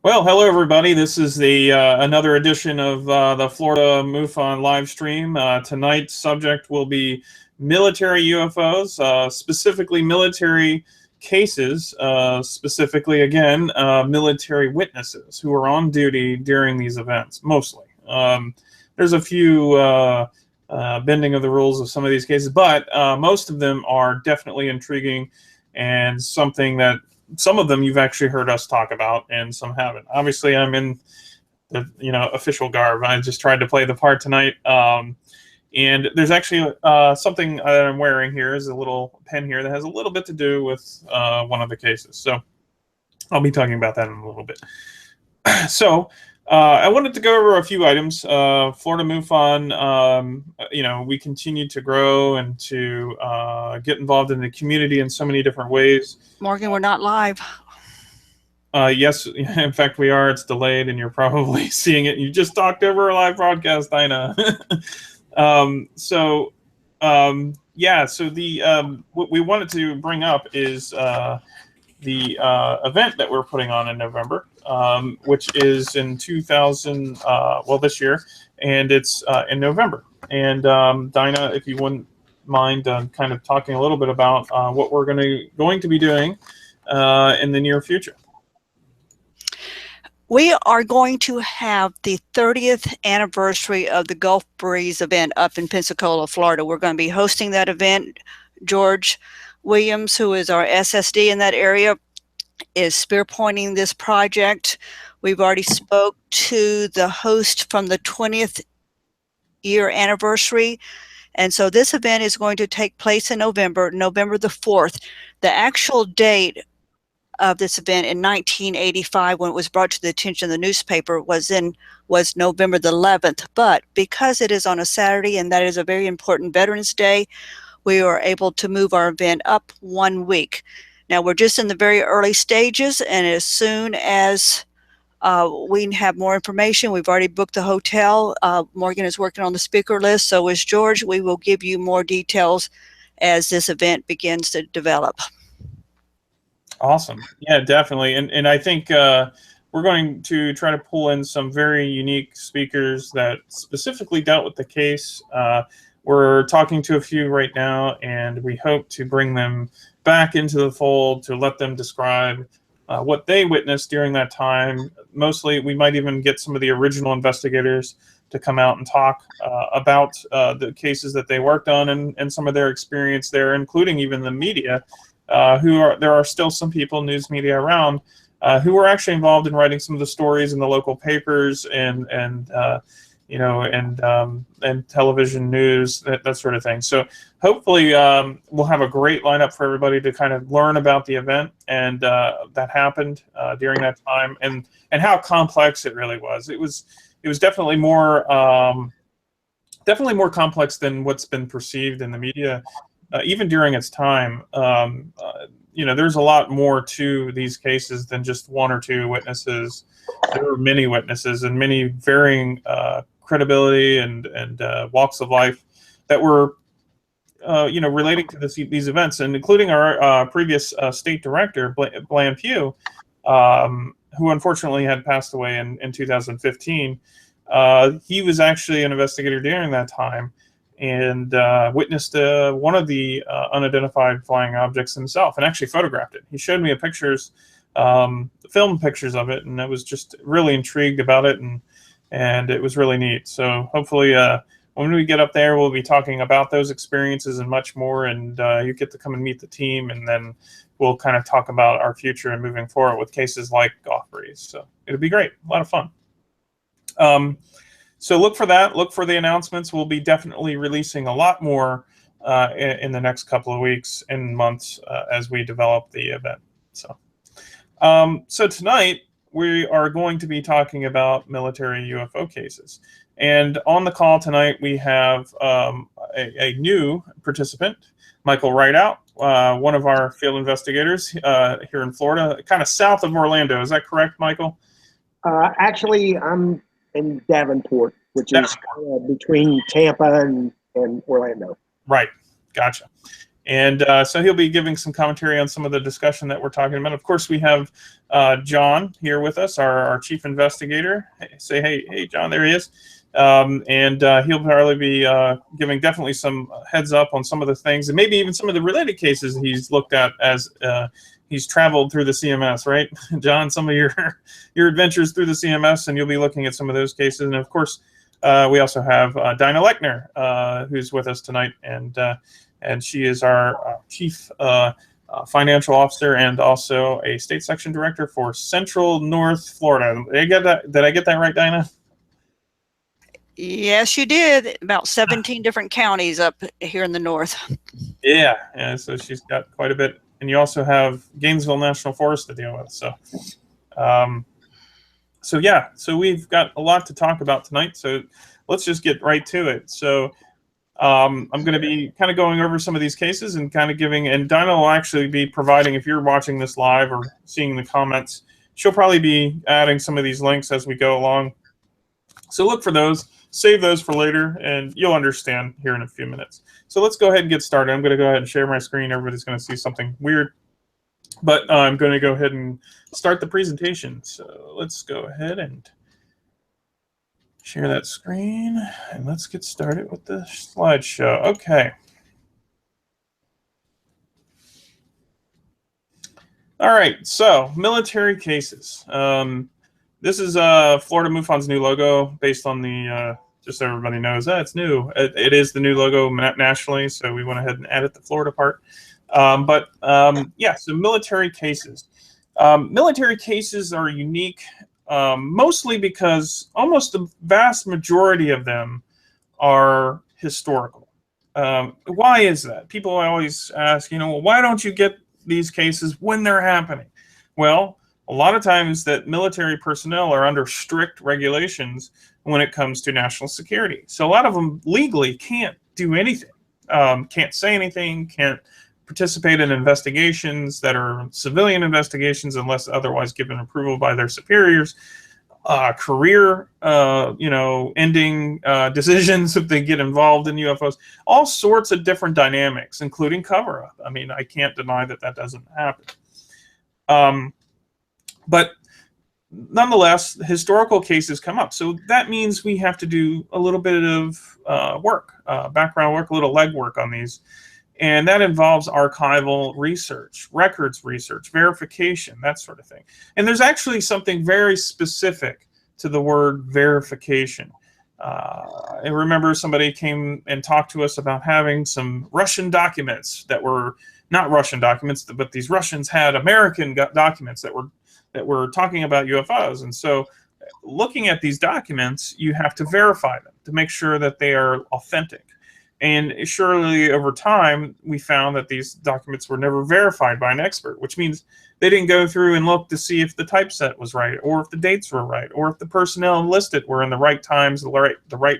Well, hello everybody. This is the another edition of the Florida MUFON live stream. Tonight's subject will be military UFOs, specifically military cases, specifically again military witnesses who are on duty during these events. Mostly, there's a few bending of the rules of some of these cases, but most of them are definitely intriguing and something that some of them you've actually heard us talk about, and some haven't. Obviously, I'm in the official garb. I just tried to play the part tonight. And there's actually something that I'm wearing here is a little pen here that has a little bit to do with one of the cases. So I'll be talking about that in a little bit. So I wanted to go over a few items. Florida MUFON, we continue to grow and to get involved in the community in so many different ways. Morgan, we're not live. Yes, in fact, we are. It's delayed, and you're probably seeing it. You just talked over a live broadcast, Dinah. So what we wanted to bring up is the event that we're putting on in November, which is in this year, and it's in November. And Dinah, if you wouldn't mind kind of talking a little bit about what we're going to be doing in the near future. We are going to have the 30th anniversary of the Gulf Breeze event up in Pensacola, Florida. We're going to be hosting that event. George Williams, who is our SSD in that area, is spearpointing this project. We've already spoke to the host from the 20th year anniversary. And so this event is going to take place in November the 4th. The actual date of this event in 1985, when it was brought to the attention of the newspaper, was November the 11th. But because it is on a Saturday and that is a very important Veterans Day, we were able to move our event up 1 week. Now we're just in the very early stages, and as soon as we have more information, we've already booked the hotel. Morgan is working on the speaker list, so is George. We will give you more details as this event begins to develop. Awesome. Yeah, definitely. And I think we're going to try to pull in some very unique speakers that specifically dealt with the case. We're talking to a few right now, and we hope to bring them back into the fold to let them describe what they witnessed during that time. Mostly, we might even get some of the original investigators to come out and talk about the cases that they worked on and some of their experience there, including even the media. There are still some people, news media around, who were actually involved in writing some of the stories in the local papers and television news, that sort of thing. So hopefully we'll have a great lineup for everybody to kind of learn about the event and that happened during that time and how complex it really was. It was definitely more complex than what's been perceived in the media. Even during its time, there's a lot more to these cases than just one or two witnesses. There were many witnesses and many varying credibility and walks of life that were, relating to these events, and including our previous state director, Bland Pugh, who unfortunately had passed away in 2015. He was actually an investigator during that time, and witnessed one of the unidentified flying objects himself, and actually photographed it. He showed me pictures, filmed pictures of it, and I was just really intrigued about it, and it was really neat. So hopefully when we get up there, we'll be talking about those experiences and much more, and you get to come and meet the team, and then we'll kind of talk about our future and moving forward with cases like Gulf Breeze. So it'll be great, a lot of fun. So look for that. Look for the announcements. We'll be definitely releasing a lot more in the next couple of weeks and months as we develop the event. So tonight we are going to be talking about military UFO cases. And on the call tonight we have a new participant, Michael Rideout, one of our field investigators here in Florida, kind of south of Orlando. Is that correct, Michael? Actually, I'm in Davenport, which is between Tampa and Orlando. Right. Gotcha. And so he'll be giving some commentary on some of the discussion that we're talking about. Of course, we have John here with us, our chief investigator. Say hey, John. There he is. And he'll probably be giving definitely some heads up on some of the things, and maybe even some of the related cases he's looked at as he's traveled through the CMS, right? John, some of your adventures through the CMS, and you'll be looking at some of those cases. And of course, we also have Dinah Lechner, who's with us tonight, and she is our chief financial officer and also a state section director for Central North Florida. Did I get that right, Dinah? Yes, you did. About 17 different counties up here in the north. Yeah. So she's got quite a bit. And you also have Gainesville National Forest to deal with. So, so we've got a lot to talk about tonight. So let's just get right to it. So I'm going to be kind of going over some of these cases and kind of giving, and Dinah will actually be providing, if you're watching this live or seeing the comments, she'll probably be adding some of these links as we go along. So look for those. Save those for later, and you'll understand here in a few minutes. So let's go ahead and get started. I'm going to go ahead and share my screen. Everybody's going to see something weird, but I'm going to go ahead and start the presentation. So let's go ahead and share that screen, and let's get started with the slideshow. Okay. All right, so military cases. This is Florida MUFON's new logo, based on the, just so everybody knows, it's new. It is the new logo nationally, so we went ahead and added the Florida part. Yeah, so military cases. Military cases are unique, mostly because almost the vast majority of them are historical. Why is that? People always ask, well, why don't you get these cases when they're happening? Well, a lot of times that military personnel are under strict regulations when it comes to national security. So a lot of them legally can't do anything, can't say anything, can't participate in investigations that are civilian investigations unless otherwise given approval by their superiors. Career, ending decisions if they get involved in UFOs, all sorts of different dynamics, including cover-up. I mean, I can't deny that that doesn't happen. But nonetheless, historical cases come up. So that means we have to do a little bit of work, background work, a little legwork on these. And that involves archival research, records research, verification, that sort of thing. And there's actually something very specific to the word verification. I remember somebody came and talked to us about having some Russian documents that were not Russian documents, but these Russians had American documents that were talking about UFOs. And so looking at these documents, you have to verify them to make sure that they are authentic. And surely over time, we found that these documents were never verified by an expert, which means they didn't go through and look to see if the typeset was right, or if the dates were right, or if the personnel enlisted were in the right times, the right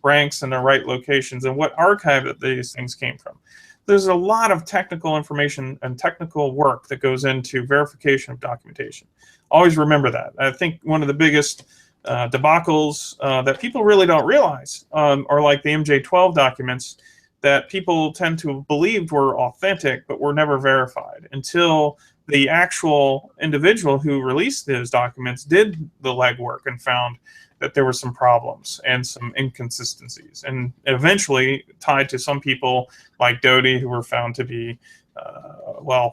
ranks, and the right locations, and what archive that these things came from. There's a lot of technical information and technical work that goes into verification of documentation. Always remember that. I think one of the biggest debacles that people really don't realize are like the MJ-12 documents that people tend to have believed were authentic but were never verified until the actual individual who released those documents did the legwork and found that there were some problems and some inconsistencies, and eventually tied to some people like Doty who were found to be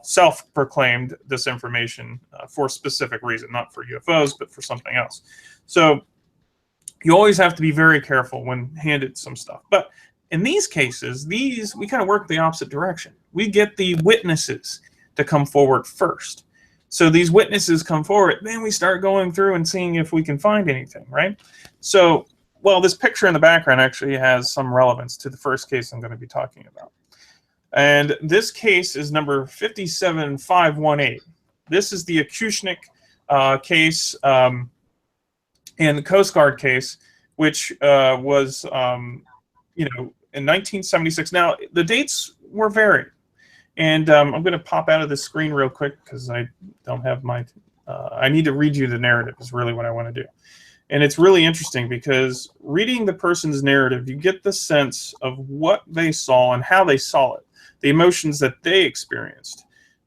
self-proclaimed disinformation for a specific reason, not for UFOs, but for something else. So you always have to be very careful when handed some stuff. But in these cases, we kind of work the opposite direction. We get the witnesses to come forward first. So these witnesses come forward, then we start going through and seeing if we can find anything, right? So, well, this picture in the background actually has some relevance to the first case I'm going to be talking about. And this case is number 57518. This is the Acoustic case and the Coast Guard case, which was, in 1976. Now, the dates were varied. And I'm going to pop out of the screen real quick because I don't have my, I need to read you the narrative is really what I want to do. And it's really interesting because reading the person's narrative, you get the sense of what they saw and how they saw it, the emotions that they experienced.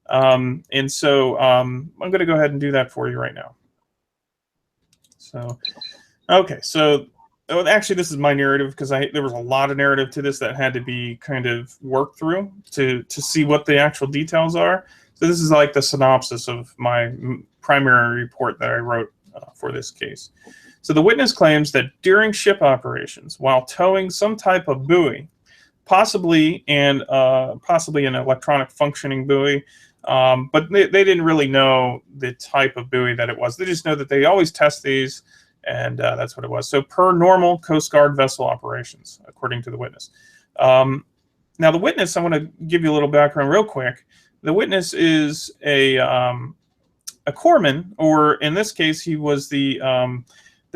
And so I'm going to go ahead and do that for you right now. So, okay, so actually this is my narrative, because there was a lot of narrative to this that had to be kind of worked through to see what the actual details are. So this is like the synopsis of my primary report that I wrote for this case. So the witness claims that during ship operations, while towing some type of buoy, possibly an electronic functioning buoy, but they didn't really know the type of buoy that it was. They just know that they always test these, and that's what it was. So per normal Coast Guard vessel operations, according to the witness. Now the witness, I want to give you a little background real quick. The witness is a corpsman, or in this case, he was the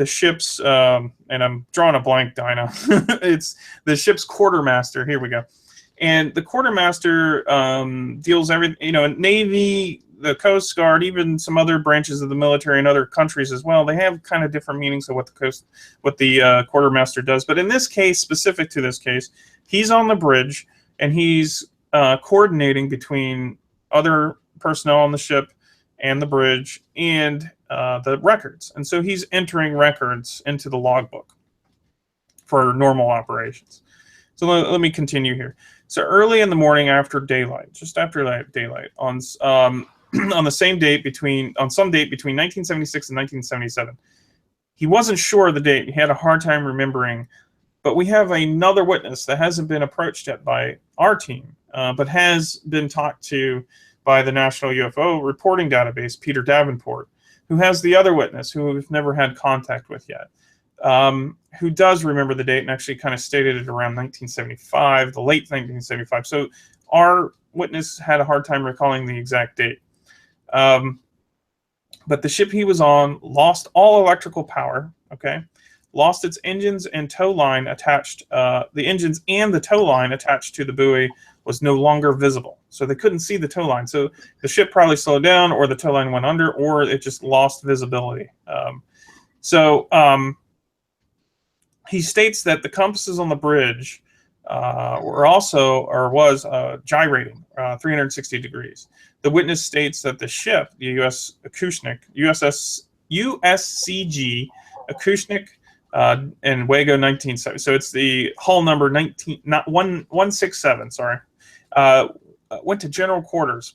ship's, and I'm drawing a blank, Dinah. It's the ship's quartermaster. Here we go. And the quartermaster deals everything, Navy, the Coast Guard, even some other branches of the military in other countries as well. They have kind of different meanings of what the quartermaster does. But in this case, specific to this case, he's on the bridge and he's coordinating between other personnel on the ship and the bridge and the records. And so he's entering records into the logbook for normal operations. So let me continue here. So early in the morning after daylight, just after daylight, on some date between 1976 and 1977, he wasn't sure of the date. He had a hard time remembering. But we have another witness that hasn't been approached yet by our team, but has been talked to by the National UFO Reporting Database, Peter Davenport, who has the other witness who we've never had contact with yet, who does remember the date and actually kind of stated it around 1975, the late 1975. So our witness had a hard time recalling the exact date. But the ship he was on lost all electrical power, okay? Lost its engines and tow line attached. The engines and the tow line attached to the buoy was no longer visible. So they couldn't see the tow line. So the ship probably slowed down, or the tow line went under, or it just lost visibility. He states that the compasses on the bridge was gyrating 360 degrees. The witness states that the ship, the USCG Acoustic and Wago 1970. So it's the hull number 167. Sorry, went to general quarters,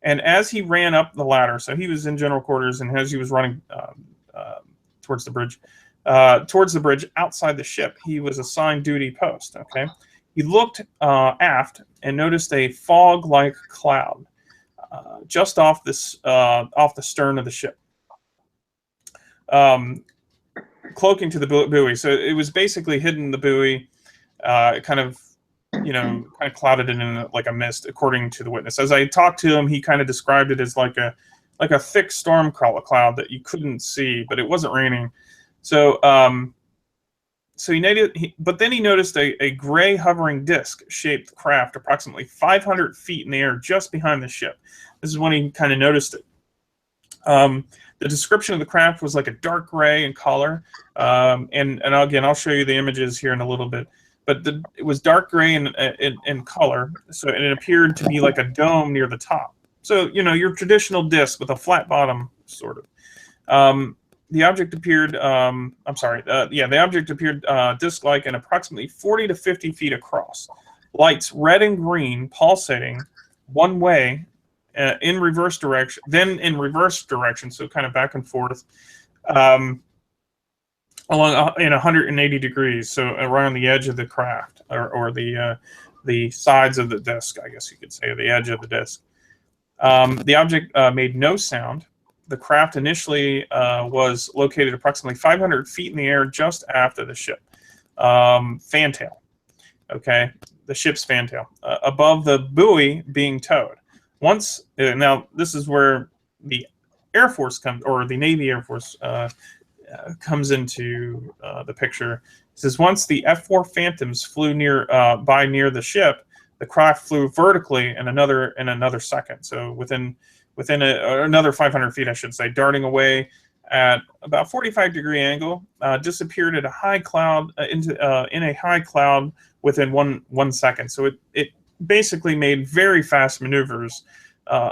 and as he ran up the ladder, so he was in general quarters, and as he was running towards the bridge outside the ship, he was assigned duty post. Okay, he looked aft and noticed a fog-like cloud just off the stern of the ship. Cloaking to the buoy, so it was basically hidden the buoy, kind of clouded it in like a mist, according to the witness. As I talked to him, he kind of described it as like a thick storm cloud that you couldn't see, but it wasn't raining. So but then he noticed a gray hovering disc-shaped craft approximately 500 feet in the air just behind the ship. This is when he kind of noticed it. The description of the craft was like a dark gray in color, and again, I'll show you the images here in a little bit. But it was dark gray in color, so it appeared to be like a dome near the top. So your traditional disc with a flat bottom, sort of. The object appeared. The object appeared disc-like and approximately 40 to 50 feet across. Lights red and green pulsating one way. In reverse direction, then in reverse direction, so kind of back and forth, along in 180 degrees, so around the edge of the craft, or the sides of the disc, I guess you could say, the edge of the disc. The object made no sound. The craft initially was located approximately 500 feet in the air just aft of the ship. Fantail, okay, the ship's fantail, above the buoy being towed. Now this is where the Air Force comes, or the Navy Air Force comes into the picture. It says once the F-4 Phantoms flew near the ship, the craft flew vertically in another second. So within another 500 feet, I should say, darting away at about 45-degree angle, disappeared at a high cloud in a high cloud within one second. So it basically made very fast maneuvers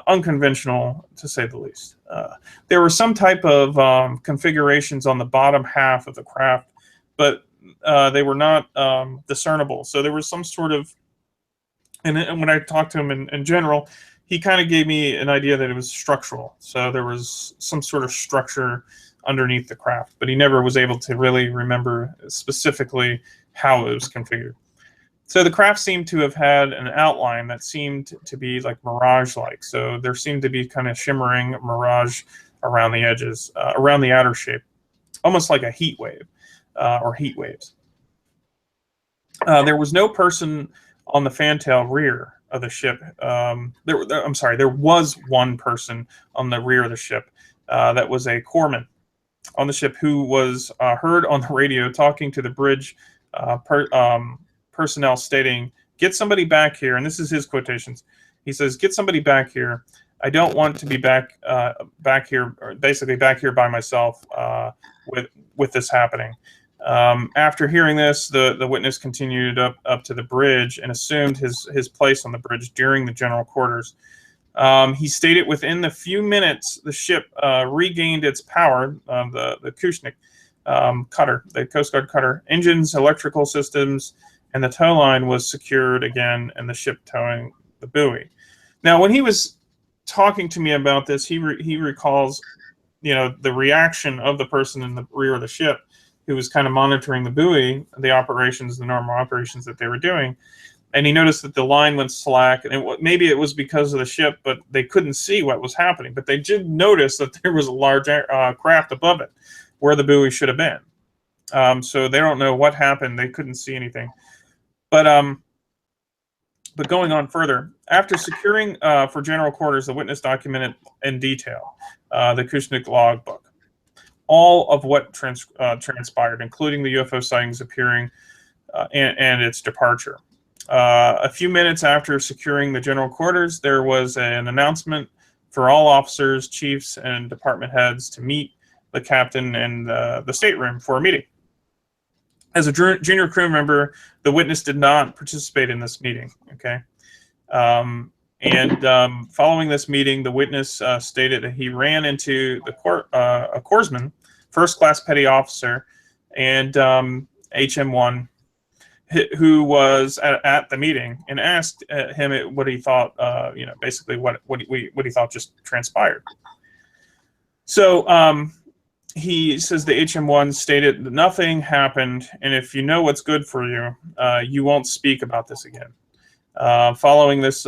unconventional, to say the least. There were some type of configurations on the bottom half of the craft, but they were not discernible. So there was some sort of, and when I talked to him in general, he kind of gave me an idea that it was structural. So there was some sort of structure underneath the craft, but he never was able to really remember specifically how it was configured. So the craft seemed to have had an outline that seemed to be like mirage-like. So there seemed to be kind of shimmering mirage around the edges, around the outer shape, almost like a heat wave or heat waves. There was no person on the fantail rear of the ship. I'm sorry, there was one person on the rear of the ship that was a corpsman on the ship who was heard on the radio talking to the bridge personnel stating, "Get somebody back here." And this is his quotations. He says, "Get somebody back here. I don't want to be back here, or basically back here by myself with this happening." After hearing this, the witness continued up to the bridge and assumed his place on the bridge during the general quarters. He stated within the few minutes the ship regained its power, the Acoustic cutter, the Coast Guard cutter, engines, electrical systems, and the tow line was secured again, and the ship towing the buoy. Now, when he was talking to me about this, he recalls, the reaction of the person in the rear of the ship who was kind of monitoring the buoy, the normal operations that they were doing. And he noticed that the line went slack, and maybe it was because of the ship, but they couldn't see what was happening. But they did notice that there was a large craft above it where the buoy should have been. So they don't know what happened. They couldn't see anything. But going on further, after securing for general quarters, the witness documented in detail the Acoustic logbook, all of what transpired, including the UFO sightings appearing and its departure. A few minutes after securing the general quarters, there was an announcement for all officers, chiefs, and department heads to meet the captain in the stateroom for a meeting. As a junior crew member, the witness did not participate in this meeting. Okay, following this meeting, the witness stated that he ran into a corpsman, first-class petty officer, and HM1, who was at the meeting, and asked him what he thought, basically what he thought just transpired. So he says the HM1 stated that nothing happened, and if you know what's good for you, you won't speak about this again. Following this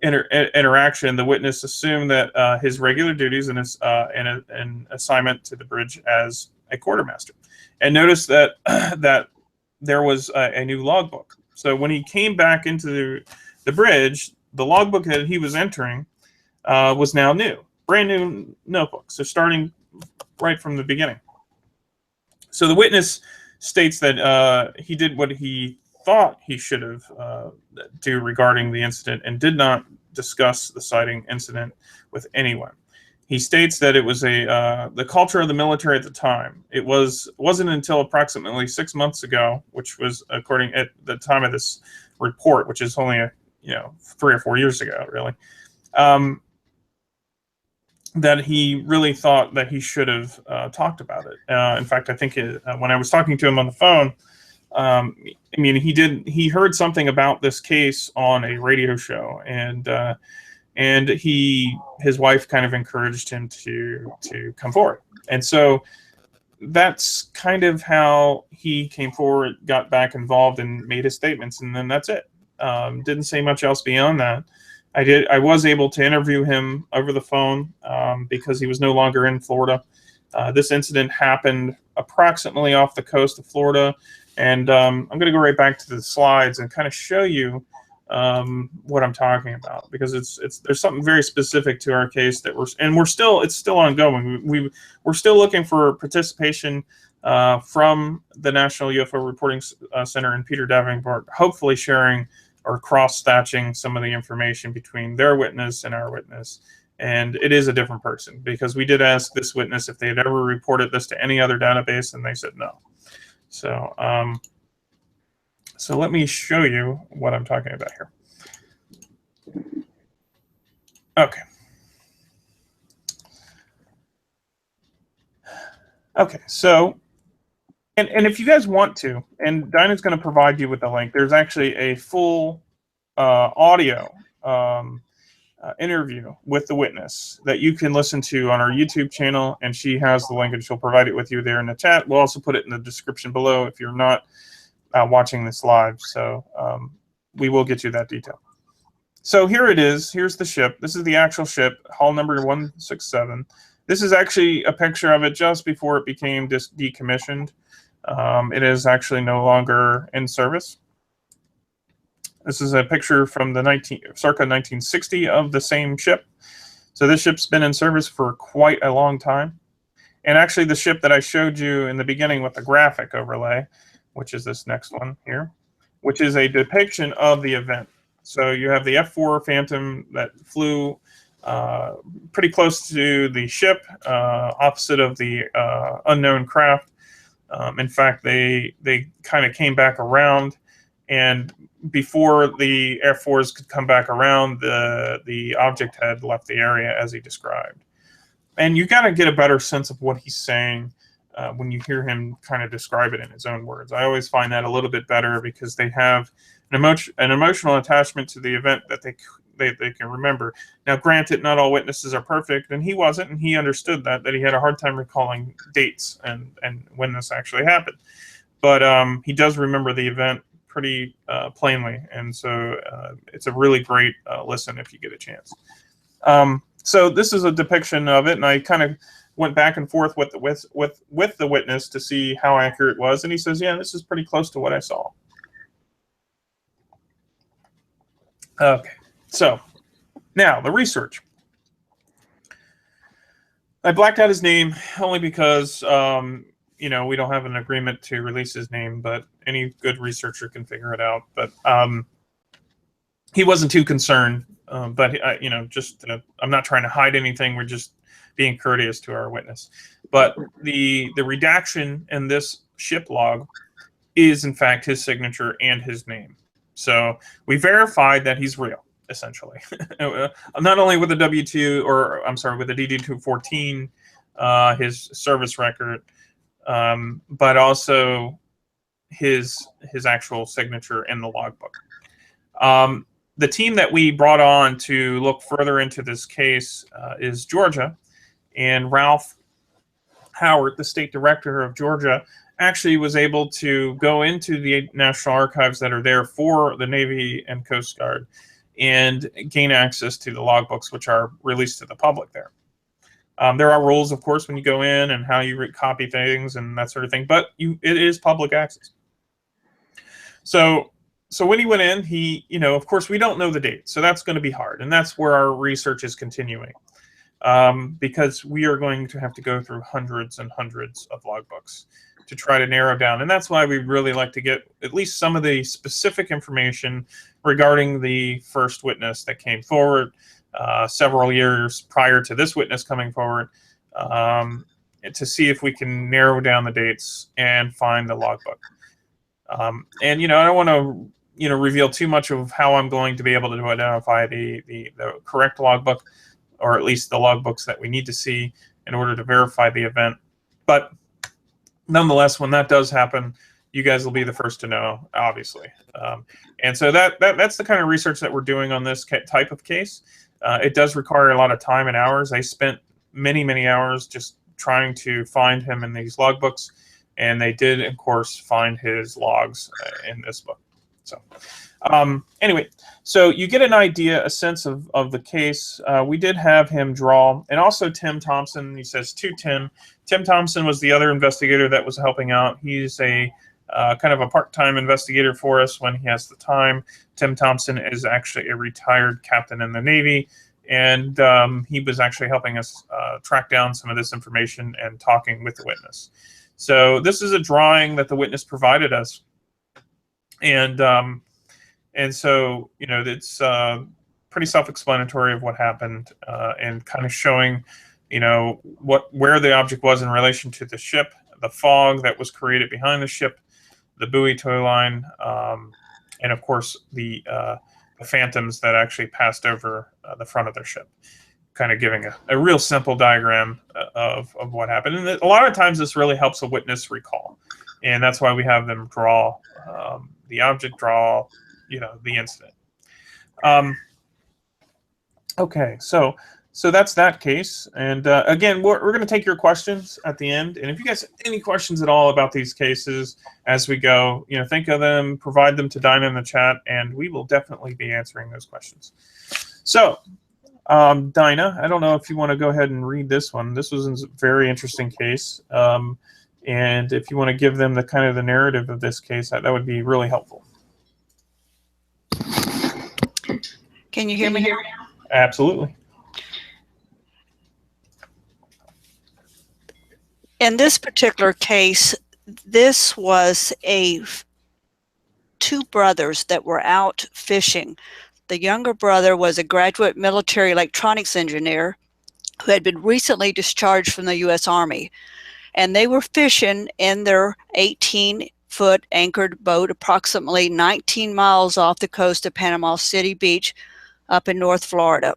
interaction, the witness assumed that his regular duties and his an assignment to the bridge as a quartermaster, and noticed that that there was a new logbook. So when he came back into the bridge, the logbook that he was entering was now new, brand new notebook. So starting right from the beginning. So the witness states that he did what he thought he should have do regarding the incident and did not discuss the sighting incident with anyone. He states that it was the culture of the military at the time. It wasn't until approximately 6 months ago, which was according at the time of this report, which is only 3 or 4 years ago, really, that he really thought that he should have talked about it. In fact, I think when I was talking to him on the phone, he heard something about this case on a radio show, and his wife kind of encouraged him to come forward. And so that's kind of how he came forward, got back involved, and made his statements, and then that's it. Didn't say much else beyond that. I was able to interview him over the phone because he was no longer in Florida. This incident happened approximately off the coast of Florida, and I'm going to go right back to the slides and kind of show you what I'm talking about, because there's something very specific to our case that it's still ongoing. We're still looking for participation from the National UFO Reporting Center and Peter Davenport, hopefully sharing or cross-statching some of the information between their witness and our witness. And it is a different person, because we did ask this witness if they had ever reported this to any other database, and they said no. So, so let me show you what I'm talking about here. Okay. Okay, so, and if you guys want to, and Dinah's going to provide you with the link, there's actually a full audio interview with the witness that you can listen to on our YouTube channel, and she has the link and she'll provide it with you there in the chat. We'll also put it in the description below if you're not watching this live, so we will get you that detail. So here it is. Here's the ship. This is the actual ship, hull number 167. This is actually a picture of it just before it became decommissioned. It is actually no longer in service. This is a picture from the circa 1960 of the same ship. So this ship's been in service for quite a long time. And actually the ship that I showed you in the beginning with the graphic overlay, which is this next one here, which is a depiction of the event. So you have the F-4 Phantom that flew pretty close to the ship, opposite of the unknown craft. In fact, they kind of came back around, and before the F-4s could come back around, the object had left the area as he described. And you got to get a better sense of what he's saying when you hear him kind of describe it in his own words. I always find that a little bit better because they have an emotional attachment to the event that they can remember. Now, granted, not all witnesses are perfect, and he wasn't, and he understood that he had a hard time recalling dates and when this actually happened. But he does remember the event pretty plainly, and so it's a really great listen if you get a chance. So this is a depiction of it, and I kind of went back and forth with the witness to see how accurate it was, and he says, yeah, this is pretty close to what I saw. Okay, so now the research. I blacked out his name only because you know, we don't have an agreement to release his name, but any good researcher can figure it out. But he wasn't too concerned. But you know, just I'm not trying to hide anything. We're just being courteous to our witness. But the redaction in this ship log is in fact his signature and his name. So we verified that he's real, essentially. Not only with the W-2, or I'm sorry, with the DD-214, his service record, but also his actual signature in the logbook. The team that we brought on to look further into this case is Georgia, and Ralph Howard, the state director of Georgia, actually was able to go into the National Archives that are there for the Navy and Coast Guard and gain access to the logbooks, which are released to the public there. There are rules, of course, when you go in and how you copy things and that sort of thing, but it is public access. So when he went in, you know, of course, we don't know the date, so that's going to be hard, and that's where our research is continuing, because we are going to have to go through hundreds and hundreds of logbooks to try to narrow down, and that's why we really like to get at least some of the specific information regarding the first witness that came forward several years prior to this witness coming forward, to see if we can narrow down the dates and find the logbook. And you know, I don't want to reveal too much of how I'm going to be able to identify the correct logbook, or at least the logbooks that we need to see in order to verify the event. But nonetheless, when that does happen, you guys will be the first to know, obviously. And so that's the kind of research that we're doing on this type of case. It does require a lot of time and hours. I spent many hours just trying to find him in these logbooks, and they did, of course, find his logs in this book. So anyway, so you get an idea, a sense of the case. We did have him draw, and also Tim Thompson. He says to Tim. Tim Thompson was the other investigator that was helping out. He's a kind of a part-time investigator for us when he has the time. Tim Thompson is actually a retired captain in the Navy, and he was actually helping us track down some of this information and talking with the witness. So this is a drawing that the witness provided us, and so, you know, it's pretty self-explanatory of what happened, and kind of showing, you know, where the object was in relation to the ship, the fog that was created behind the ship, the buoy tow line, and of course the phantoms that actually passed over the front of their ship, kind of giving a real simple diagram of what happened. And a lot of times this really helps a witness recall, and that's why we have them draw the object, draw the incident. Okay, so that's that case. And again, we're going to take your questions at the end. And if you guys have any questions at all about these cases as we go, think of them, provide them to Dinah in the chat, and we will definitely be answering those questions. So, Dinah, I don't know if you want to go ahead and read this one. This was a very interesting case. And if you want to give them the kind of the narrative of this case, that would be really helpful. Can you hear me now? Absolutely. In this particular case, this was two brothers that were out fishing. The younger brother was a graduate military electronics engineer who had been recently discharged from the U.S. Army. And they were fishing in their 18-foot anchored boat approximately 19 miles off the coast of Panama City Beach up in North Florida,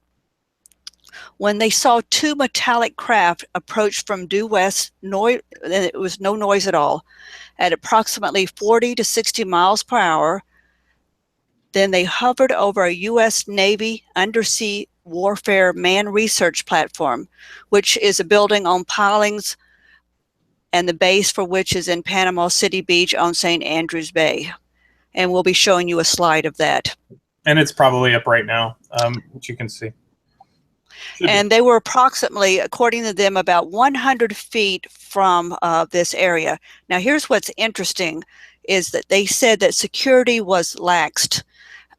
when they saw two metallic craft approach from due west, it was no noise at all, at approximately 40 to 60 miles per hour. Then they hovered over a U.S. Navy undersea warfare manned research platform, which is a building on pilings, and the base for which is in Panama City Beach on St. Andrews Bay. And we'll be showing you a slide of that. And it's probably up right now, which you can see. And they were approximately, according to them, about 100 feet from this area. Now, here's what's interesting, is that they said that security was laxed.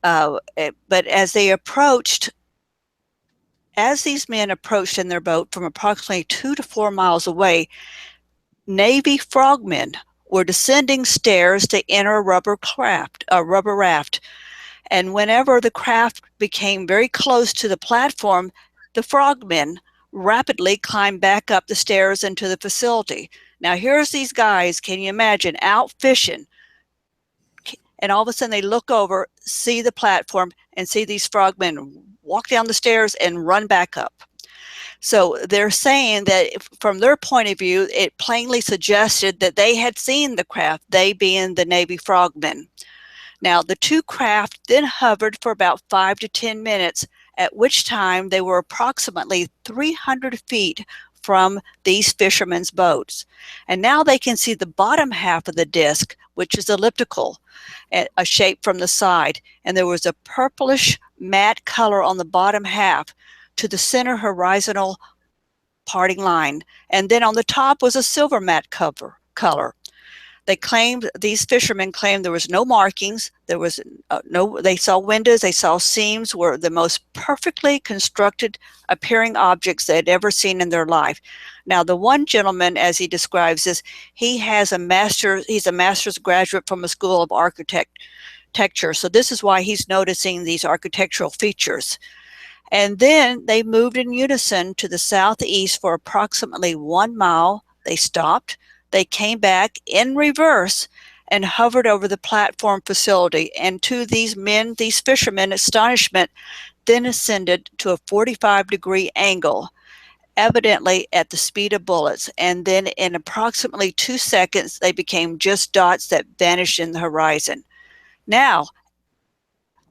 But as these men approached in their boat from approximately 2 to 4 miles away, Navy frogmen were descending stairs to enter a rubber raft. And whenever the craft became very close to the platform, the frogmen rapidly climbed back up the stairs into the facility. Now, here's these guys, can you imagine, out fishing, and all of a sudden they look over, see the platform, and see these frogmen walk down the stairs and run back up. So they're saying that from their point of view, it plainly suggested that they had seen the craft, they being the Navy frogmen. Now, the two craft then hovered for about 5 to 10 minutes, at which time they were approximately 300 feet from these fishermen's boats. And now they can see the bottom half of the disc, which is elliptical, a shape from the side. And there was a purplish matte color on the bottom half to the center horizontal parting line. And then on the top was a silver matte color. These fishermen claimed there was no markings, there was they saw windows, they saw seams, were the most perfectly constructed appearing objects they had ever seen in their life. Now, the one gentleman, as he describes this, he's a master's graduate from a school of architecture. So this is why he's noticing these architectural features. And then they moved in unison to the southeast for approximately 1 mile. They stopped. They came back in reverse and hovered over the platform facility. And to these fishermen, astonishment, then ascended to a 45-degree angle, evidently at the speed of bullets. And then in approximately 2 seconds, they became just dots that vanished in the horizon. Now,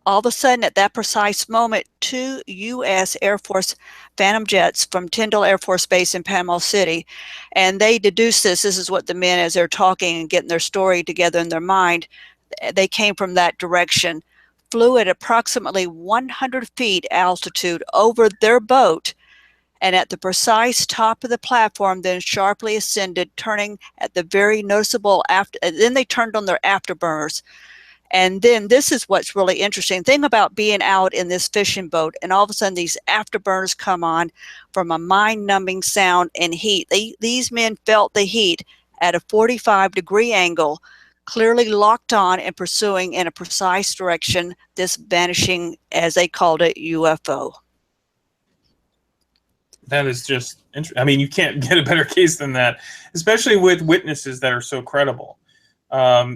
all of a sudden, at that precise moment, 2 U.S. Air Force Phantom jets from Tyndall Air Force Base in Panama City, and they deduce this is what the men, as they're talking and getting their story together in their mind, they came from that direction, flew at approximately 100 feet altitude over their boat, and at the precise top of the platform, then sharply ascended, turning at the very noticeable then they turned on their afterburners. And then this is what's really interesting. The thing about being out in this fishing boat, and all of a sudden these afterburners come on from a mind-numbing sound and heat. These men felt the heat at a 45-degree angle, clearly locked on and pursuing in a precise direction this vanishing, as they called it, UFO. That is just interesting. I mean, you can't get a better case than that, especially with witnesses that are so credible.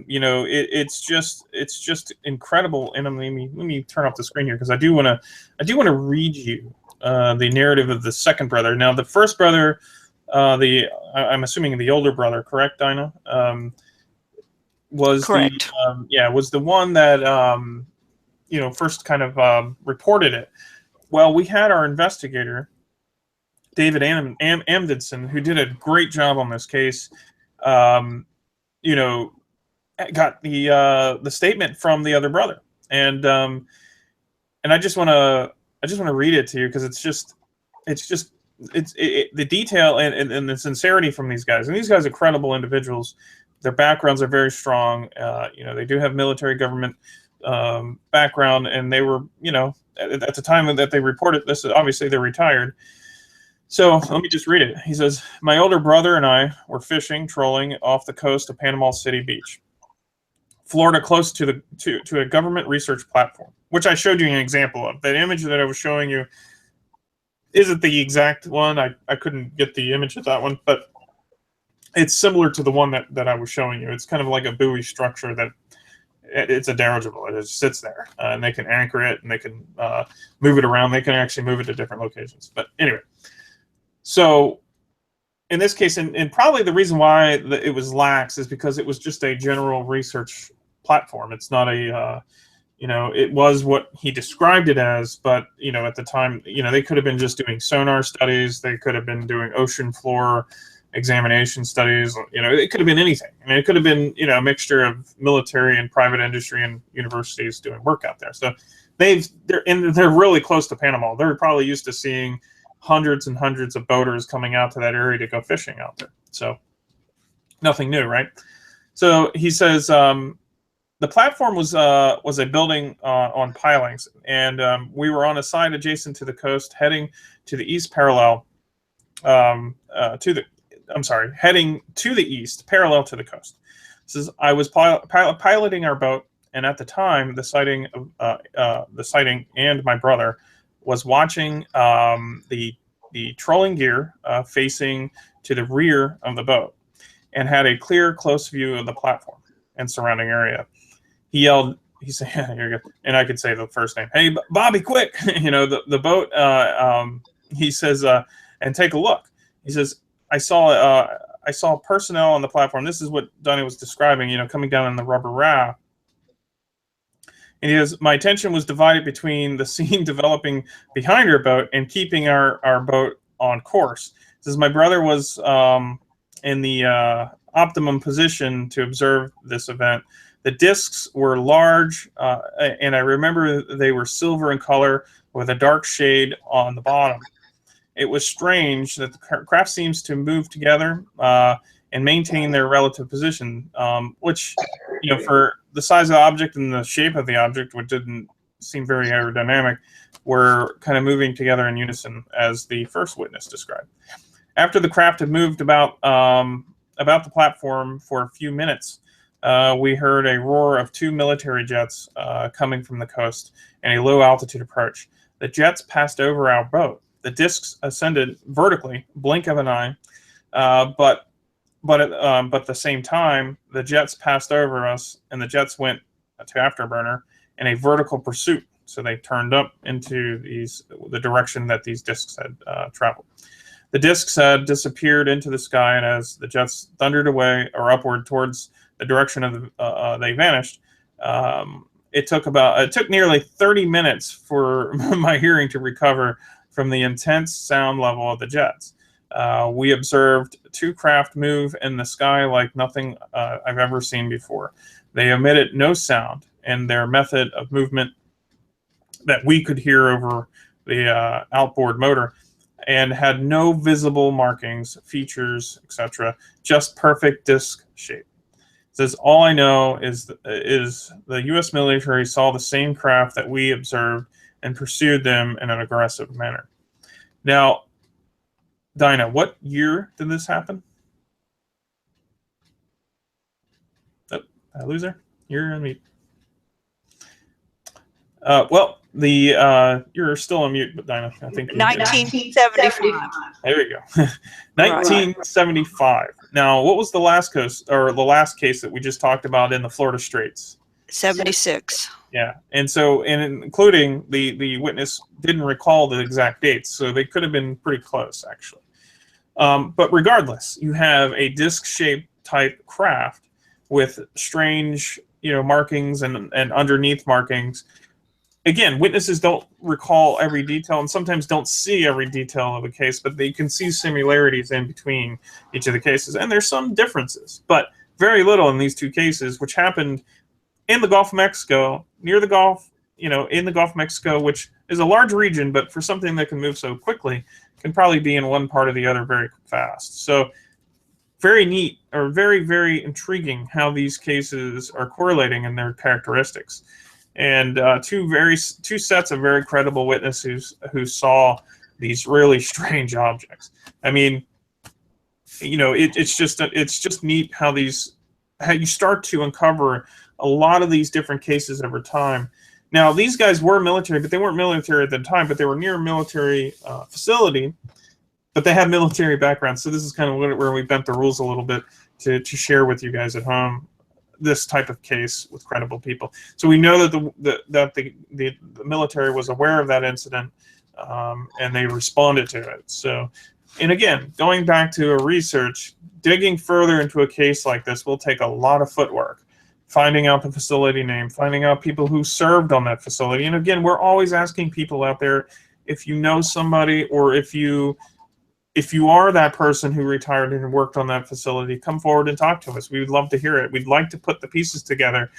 You know, it's just incredible. And let me turn off the screen here because I do want to read you the narrative of the second brother. Now, the first brother, I'm assuming the older brother, correct, Dinah? Was Correct. was the one that you know, first kind of reported it. Well, we had our investigator, David Amundsen, who did a great job on this case. You know, got the statement from the other brother, and I just want to read it to you because it's the detail and the sincerity from these guys, and these guys are credible individuals. Their backgrounds are very strong. You know, they do have military government background, and they were, you know, at the time that they reported this, obviously they're retired. So let me just read it. He says, "My older brother and I were fishing, trolling off the coast of Panama City Beach, Florida, close to a government research platform," which I showed you an example of. That image that I was showing you isn't the exact one. I couldn't get the image of that one, but it's similar to the one that I was showing you. It's kind of like a buoy structure that it's a dirigible. It just sits there, and they can anchor it, and they can move it around. They can actually move it to different locations. But anyway, so in this case, and probably the reason why it was lax is because it was just a general research platform. It's not a, you know, it was what he described it as, but, you know, at the time, you know, they could have been just doing sonar studies. They could have been doing ocean floor examination studies. You know, it could have been anything. I mean, it could have been, you know, a mixture of military and private industry and universities doing work out there. So they're really close to Panama. They're probably used to seeing hundreds and hundreds of boaters coming out to that area to go fishing out there. So nothing new, right? So he says the platform was a building on pilings, and we were on a side adjacent to the coast, heading to the east parallel heading to the east parallel to the coast. This is, I was piloting our boat, and at the time, the sighting and my brother was watching the trolling gear facing to the rear of the boat, and had a clear, close view of the platform and surrounding area. He yelled. He said, "Yeah, you're good." And I could say the first name. "Hey, Bobby, quick!" You know, the boat. He says, "And take a look." He says, I saw personnel on the platform." This is what Donnie was describing, you know, coming down on the rubber raft. And he goes, "My attention was divided between the scene developing behind our boat and keeping our boat on course." He says, "My brother was in the optimum position to observe this event. The discs were large, and I remember they were silver in color with a dark shade on the bottom. It was strange that the craft seems to move together and maintain their relative position, which, you know, for the size of the object and the shape of the object, which didn't seem very aerodynamic, were kind of moving together in unison, as the first witness described. After the craft had moved about the platform for a few minutes, we heard a roar of two military jets coming from the coast and a low altitude approach. The jets passed over our boat. The discs ascended vertically, blink of an eye, but at the same time, the jets passed over us, and the jets went to afterburner in a vertical pursuit. So they turned up into the direction that these discs had traveled. The discs had disappeared into the sky, and as the jets thundered away or upward towards the direction of they vanished. It took nearly 30 minutes for my hearing to recover from the intense sound level of the jets. We observed two craft move in the sky like nothing I've ever seen before. They emitted no sound, and their method of movement that we could hear over the outboard motor, and had no visible markings, features, etc. Just perfect disc shape. It says, all I know is the U.S. military saw the same craft that we observed and pursued them in an aggressive manner. Now, Dinah, what year did this happen? Oh, did I lose her? You're on mute. Well, the you're still on mute, but Dinah, I think 1975. There we go. 1975. Now, what was the last case that we just talked about in the Florida Straits? 76. Yeah, and so, and including the witness didn't recall the exact dates, so they could have been pretty close, actually. But regardless, you have a disc-shaped type craft with strange, markings and underneath markings. Again, witnesses don't recall every detail and sometimes don't see every detail of a case, but they can see similarities in between each of the cases. And there's some differences, but very little in these two cases, which happened in the Gulf of Mexico, near the Gulf, in the Gulf of Mexico, which is a large region, but for something that can move so quickly, can probably be in one part or the other very fast. So very neat, or very, very intriguing how these cases are correlating in their characteristics. And two sets of very credible witnesses who saw these really strange objects. I mean, it's just neat how you start to uncover a lot of these different cases over time. Now, these guys were military, but they weren't military at the time, but they were near a military facility, but they had military backgrounds. So this is kind of where we bent the rules a little bit to share with you guys at home this type of case with credible people. So we know that the military was aware of that incident, and they responded to it. So, and again, going back to a research, digging further into a case like this will take a lot of footwork. Finding out the facility name, finding out people who served on that facility. And again, we're always asking people out there, if you know somebody, or if you are that person who retired and worked on that facility, come forward and talk to us. We would love to hear it. We'd like to put the pieces together.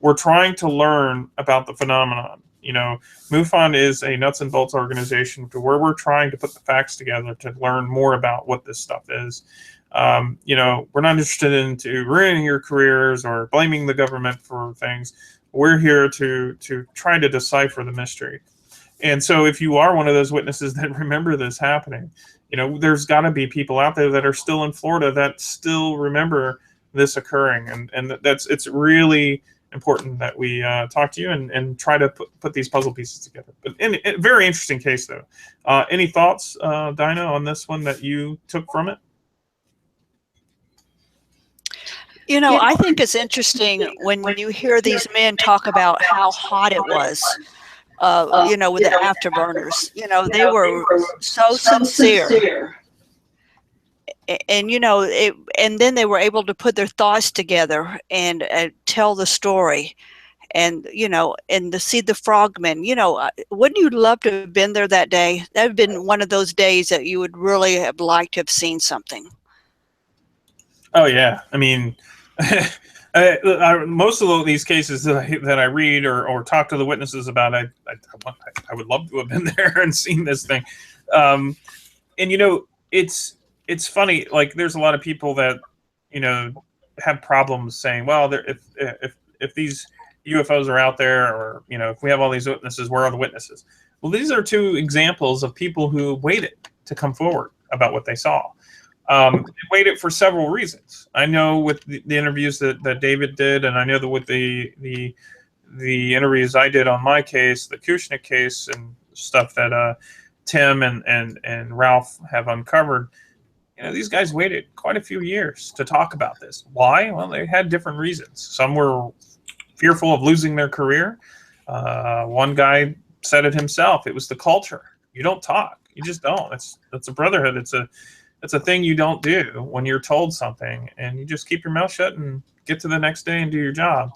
We're trying to learn about the phenomenon. MUFON is a nuts and bolts organization to where we're trying to put the facts together to learn more about what this stuff is. We're not interested in ruining your careers or blaming the government for things. We're here to try to decipher the mystery. And so if you are one of those witnesses that remember this happening, there's got to be people out there that are still in Florida that still remember this occurring. And it's really important that we talk to you and try to put these puzzle pieces together. But a very interesting case, though. Any thoughts, Dinah, on this one that you took from it? I think it's interesting when you hear these men talk about how hot it was, with the afterburners. They were so sincere. And, and then they were able to put their thoughts together and tell the story. And, and to see the frogmen, wouldn't you love to have been there that day? That would have been one of those days that you would really have liked to have seen something. Oh, yeah. I mean, most of these cases that I read or talk to the witnesses about, I would love to have been there and seen this thing. And it's funny. Like, there's a lot of people that have problems saying, well, if these UFOs are out there, or if we have all these witnesses, where are the witnesses? Well, these are two examples of people who waited to come forward about what they saw. They waited for several reasons. I know with the interviews that David did, and I know that with the interviews I did on my case, the Acoustic case, and stuff that Tim and Ralph have uncovered, these guys waited quite a few years to talk about this. Why? Well, they had different reasons. Some were fearful of losing their career. One guy said it himself. It was the culture. You don't talk. You just don't. It's a brotherhood. It's a thing you don't do when you're told something, and you just keep your mouth shut and get to the next day and do your job.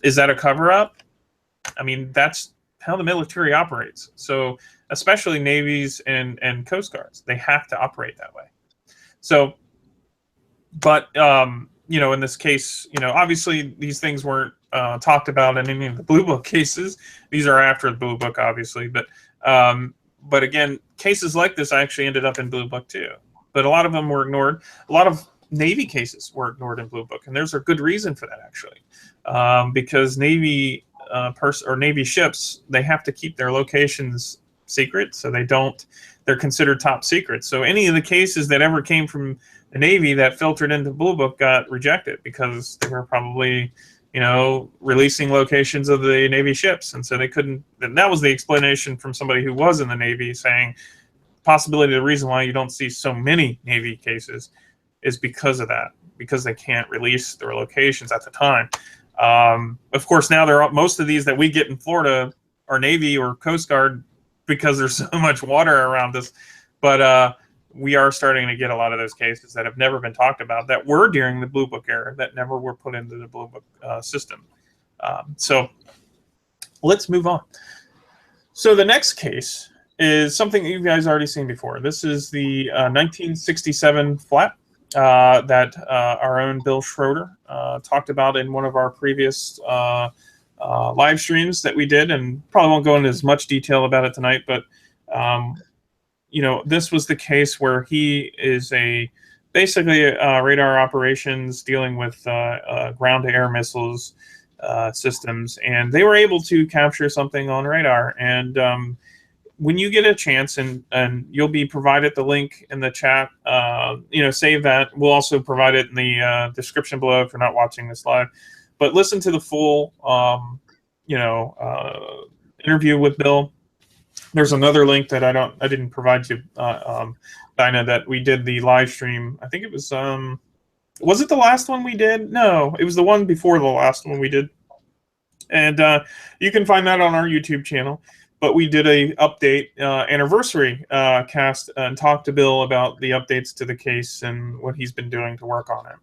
Is that a cover-up? I mean, that's how the military operates. So especially navies and Coast Guards, they have to operate that way. So, but, in this case, obviously these things weren't talked about in any of the Blue Book cases. These are after the Blue Book, obviously. But again, cases like this actually ended up in Blue Book too. But a lot of them were ignored. A lot of Navy cases were ignored in Blue Book, and there's a good reason for that, actually, because Navy Navy ships, they have to keep their locations secret, so they're considered top secret. So any of the cases that ever came from the Navy that filtered into Blue Book got rejected because they were probably releasing locations of the Navy ships, and so they couldn't. And that was the explanation from somebody who was in the Navy, saying possibility the reason why you don't see so many Navy cases is because of that, because they can't release their locations at the time. Of course, now most of these that we get in Florida are Navy or Coast Guard because there's so much water around us. But we are starting to get a lot of those cases that have never been talked about, that were during the Blue Book era, that never were put into the Blue Book system. So let's move on. So the next case is something that you guys already seen before. This is the 1967 flap that our own Bill Schroeder talked about in one of our previous live streams that we did, and probably won't go into as much detail about it tonight, but this was the case where he is basically radar operations dealing with ground-to-air missiles systems, and they were able to capture something on radar. And when you get a chance, and you'll be provided the link in the chat, save that. We'll also provide it in the description below if you're not watching this live. But listen to the full, interview with Bill. There's another link that I didn't provide you, Dinah, that we did the live stream. I think it was it the last one we did? No, it was the one before the last one we did. And you can find that on our YouTube channel. But we did a update anniversary cast and talked to Bill about the updates to the case and what he's been doing to work on it.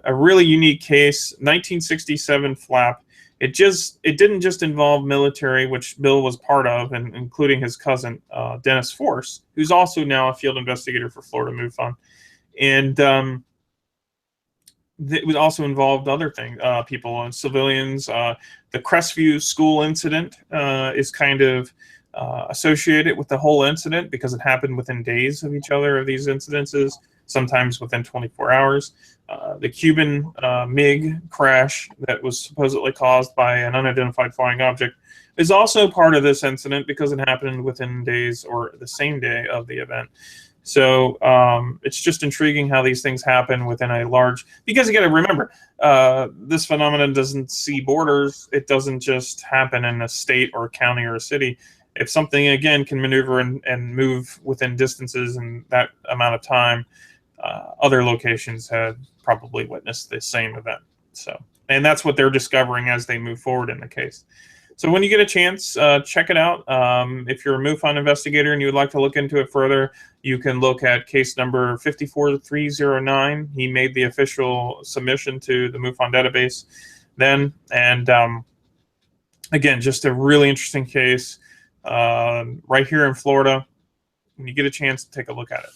A really unique case, 1967 flap. It didn't just involve military, which Bill was part of, and including his cousin Dennis Force, who's also now a field investigator for Florida MUFON, and it also involved other things, people and civilians. The Crestview school incident is kind of associated with the whole incident because it happened within days of each other of these incidences, sometimes within 24 hours. The Cuban MiG crash that was supposedly caused by an unidentified flying object is also part of this incident because it happened within days or the same day of the event. So it's just intriguing how these things happen within a large, because you got to remember, this phenomenon doesn't see borders. It doesn't just happen in a state or a county or a city. If something, again, can maneuver and move within distances in that amount of time, other locations had probably witnessed the same event. So, and that's what they're discovering as they move forward in the case. So when you get a chance, check it out. If you're a MUFON investigator and you would like to look into it further, you can look at case number 54309. He made the official submission to the MUFON database then. And again, just a really interesting case right here in Florida. When you get a chance, take a look at it.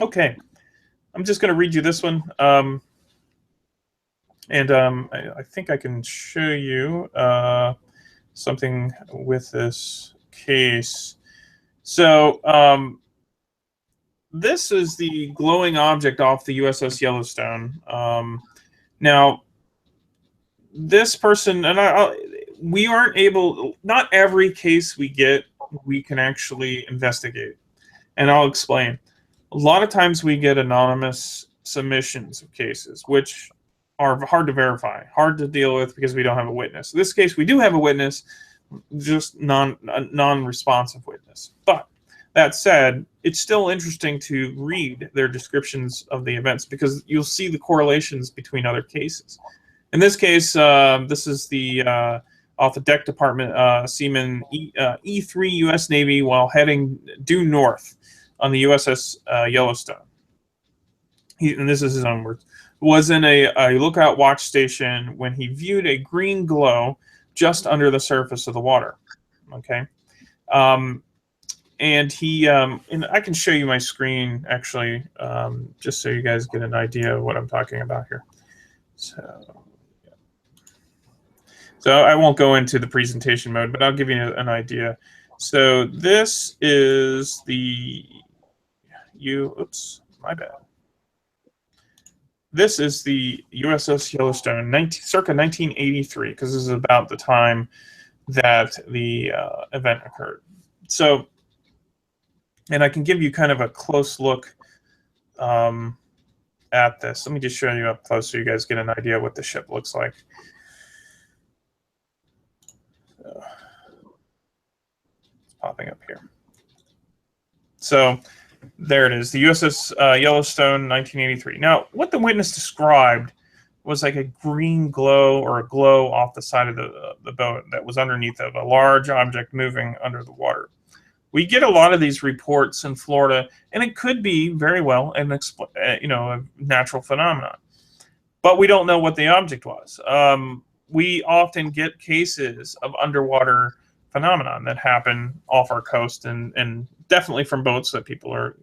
Okay, I'm just going to read you this one. And I think I can show you something with this case. So this is the glowing object off the USS Yellowstone. Now, this person, and we aren't able, not every case we get, we can actually investigate. And I'll explain. A lot of times we get anonymous submissions of cases, which are hard to verify, hard to deal with because we don't have a witness. In this case, we do have a witness, just a non-responsive witness. But that said, it's still interesting to read their descriptions of the events because you'll see the correlations between other cases. In this case, this is the off the deck department seaman E3 U.S. Navy while heading due north on the USS Yellowstone. And this is his own words. Was in a lookout watch station when he viewed a green glow just under the surface of the water. Okay, and he and I can show you my screen actually, just so you guys get an idea of what I'm talking about here. So I won't go into the presentation mode, but I'll give you an idea. So this is the oops, my bad. This is the USS Yellowstone, circa 1983, because this is about the time that the event occurred. So, and I can give you kind of a close look at at this. Let me just show you up close so you guys get an idea what the ship looks like. So, it's popping up here. So there it is, the USS Yellowstone, 1983. Now, what the witness described was like a green glow or a glow off the side of the boat that was underneath of a large object moving under the water. We get a lot of these reports in Florida, and it could be very well an a natural phenomenon, but we don't know what the object was. We often get cases of underwater phenomenon that happen off our coast, and definitely from boats that people are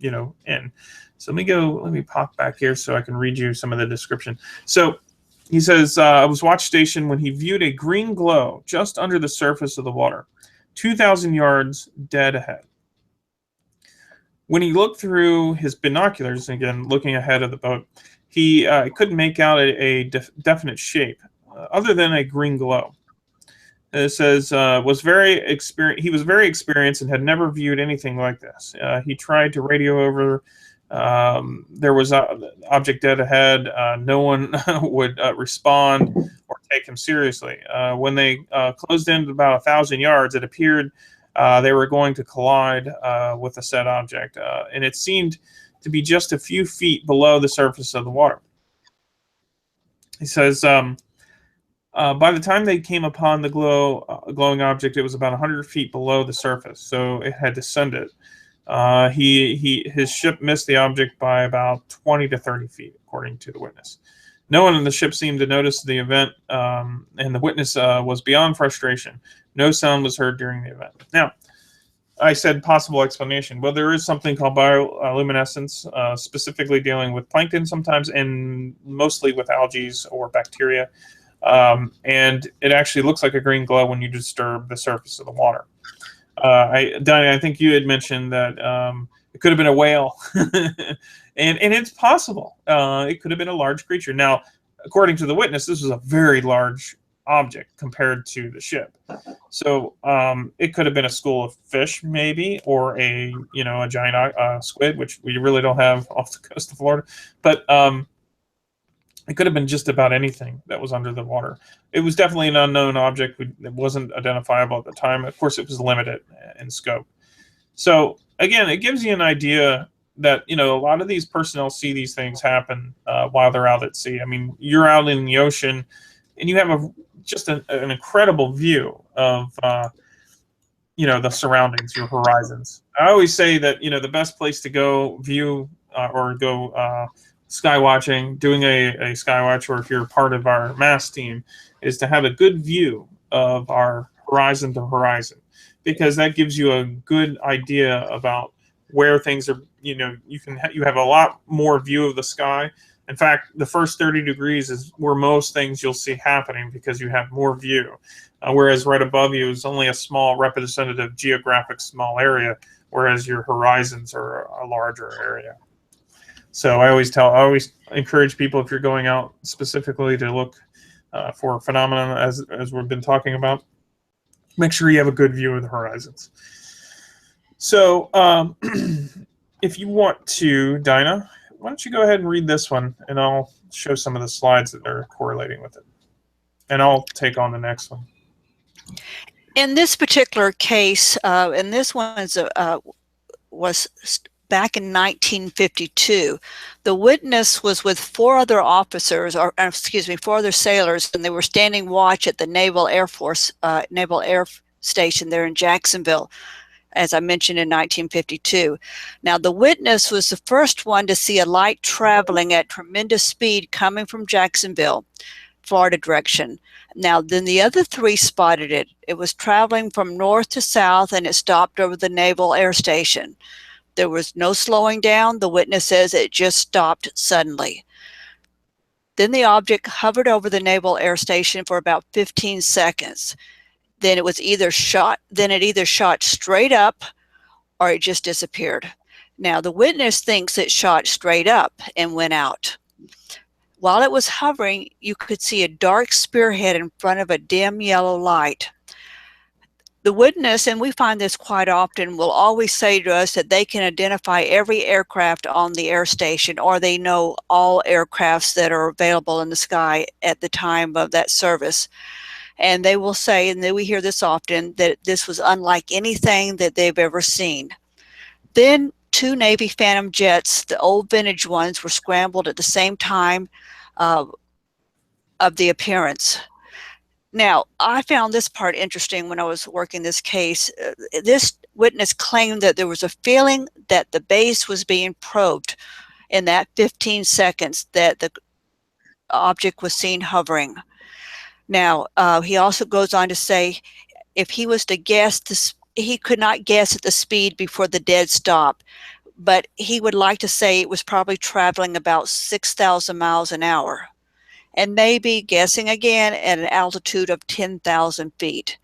in. So let me pop back here so I can read you some of the description. So he says, I was watch station when he viewed a green glow just under the surface of the water, 2,000 yards dead ahead. When he looked through his binoculars, again, looking ahead of the boat, he couldn't make out a definite shape other than a green glow. It says, he was very experienced and had never viewed anything like this. He tried to radio over. There was an object dead ahead. No one would respond or take him seriously. When they closed in about 1,000 yards, it appeared they were going to collide with the said object, and it seemed to be just a few feet below the surface of the water. He says, by the time they came upon the glowing object, it was about 100 feet below the surface, so it had descended. His ship missed the object by about 20 to 30 feet, according to the witness. No one in the ship seemed to notice the event, and the witness was beyond frustration. No sound was heard during the event. Now, I said possible explanation. Well, there is something called bioluminescence, specifically dealing with plankton sometimes, and mostly with algae or bacteria. And it actually looks like a green glow when you disturb the surface of the water. Donnie, I think you had mentioned that it could have been a whale, and it's possible. It could have been a large creature. Now, according to the witness, this was a very large object compared to the ship. So it could have been a school of fish, maybe, or a giant squid, which we really don't have off the coast of Florida. But it could have been just about anything that was under the water. It was definitely an unknown object. It wasn't identifiable at the time. Of course, it was limited in scope. So again, it gives you an idea that, a lot of these personnel see these things happen while they're out at sea. I mean, you're out in the ocean, and you have just an incredible view of, the surroundings, your horizons. I always say that, the best place to go view or go sky watching, doing a sky watch, or if you're part of our MASS team, is to have a good view of our horizon to horizon, because that gives you a good idea about where things are. You have a lot more view of the sky. In fact, the first 30 degrees is where most things you'll see happening, because you have more view, whereas right above you is only a small representative geographic small area, whereas your horizons are a larger area. So I always encourage people, if you're going out specifically to look for phenomena, as we've been talking about, make sure you have a good view of the horizons. So if you want to, Dinah, why don't you go ahead and read this one, and I'll show some of the slides that are correlating with it, and I'll take on the next one. In this particular case, and this one was back in 1952, the witness was with four other sailors, and they were standing watch at the Naval Air Station there in Jacksonville, as I mentioned, in 1952. Now, the witness was the first one to see a light traveling at tremendous speed coming from Jacksonville, Florida direction. Now, then the other three spotted it. It was traveling from north to south, and it stopped over the Naval Air Station. There was no slowing down. The witness says it just stopped suddenly. Then the object hovered over the Naval Air Station for about 15 seconds. Then it either shot straight up, or it just disappeared. Now, the witness thinks it shot straight up and went out. While it was hovering, you could see a dark spearhead in front of a dim yellow light. The witness, and we find this quite often, will always say to us that they can identify every aircraft on the air station, or they know all aircrafts that are available in the sky at the time of that service. And they will say, and we hear this often, that this was unlike anything that they've ever seen. Then 2 Navy Phantom jets, the old vintage ones, were scrambled at the same time of the appearance. Now, I found this part interesting when I was working this case. This witness claimed that there was a feeling that the base was being probed in that 15 seconds that the object was seen hovering. Now, he also goes on to say if he was to guess, he could not guess at the speed before the dead stop, but he would like to say it was probably traveling about 6,000 miles an hour. And maybe guessing again at an altitude of 10,000 feet.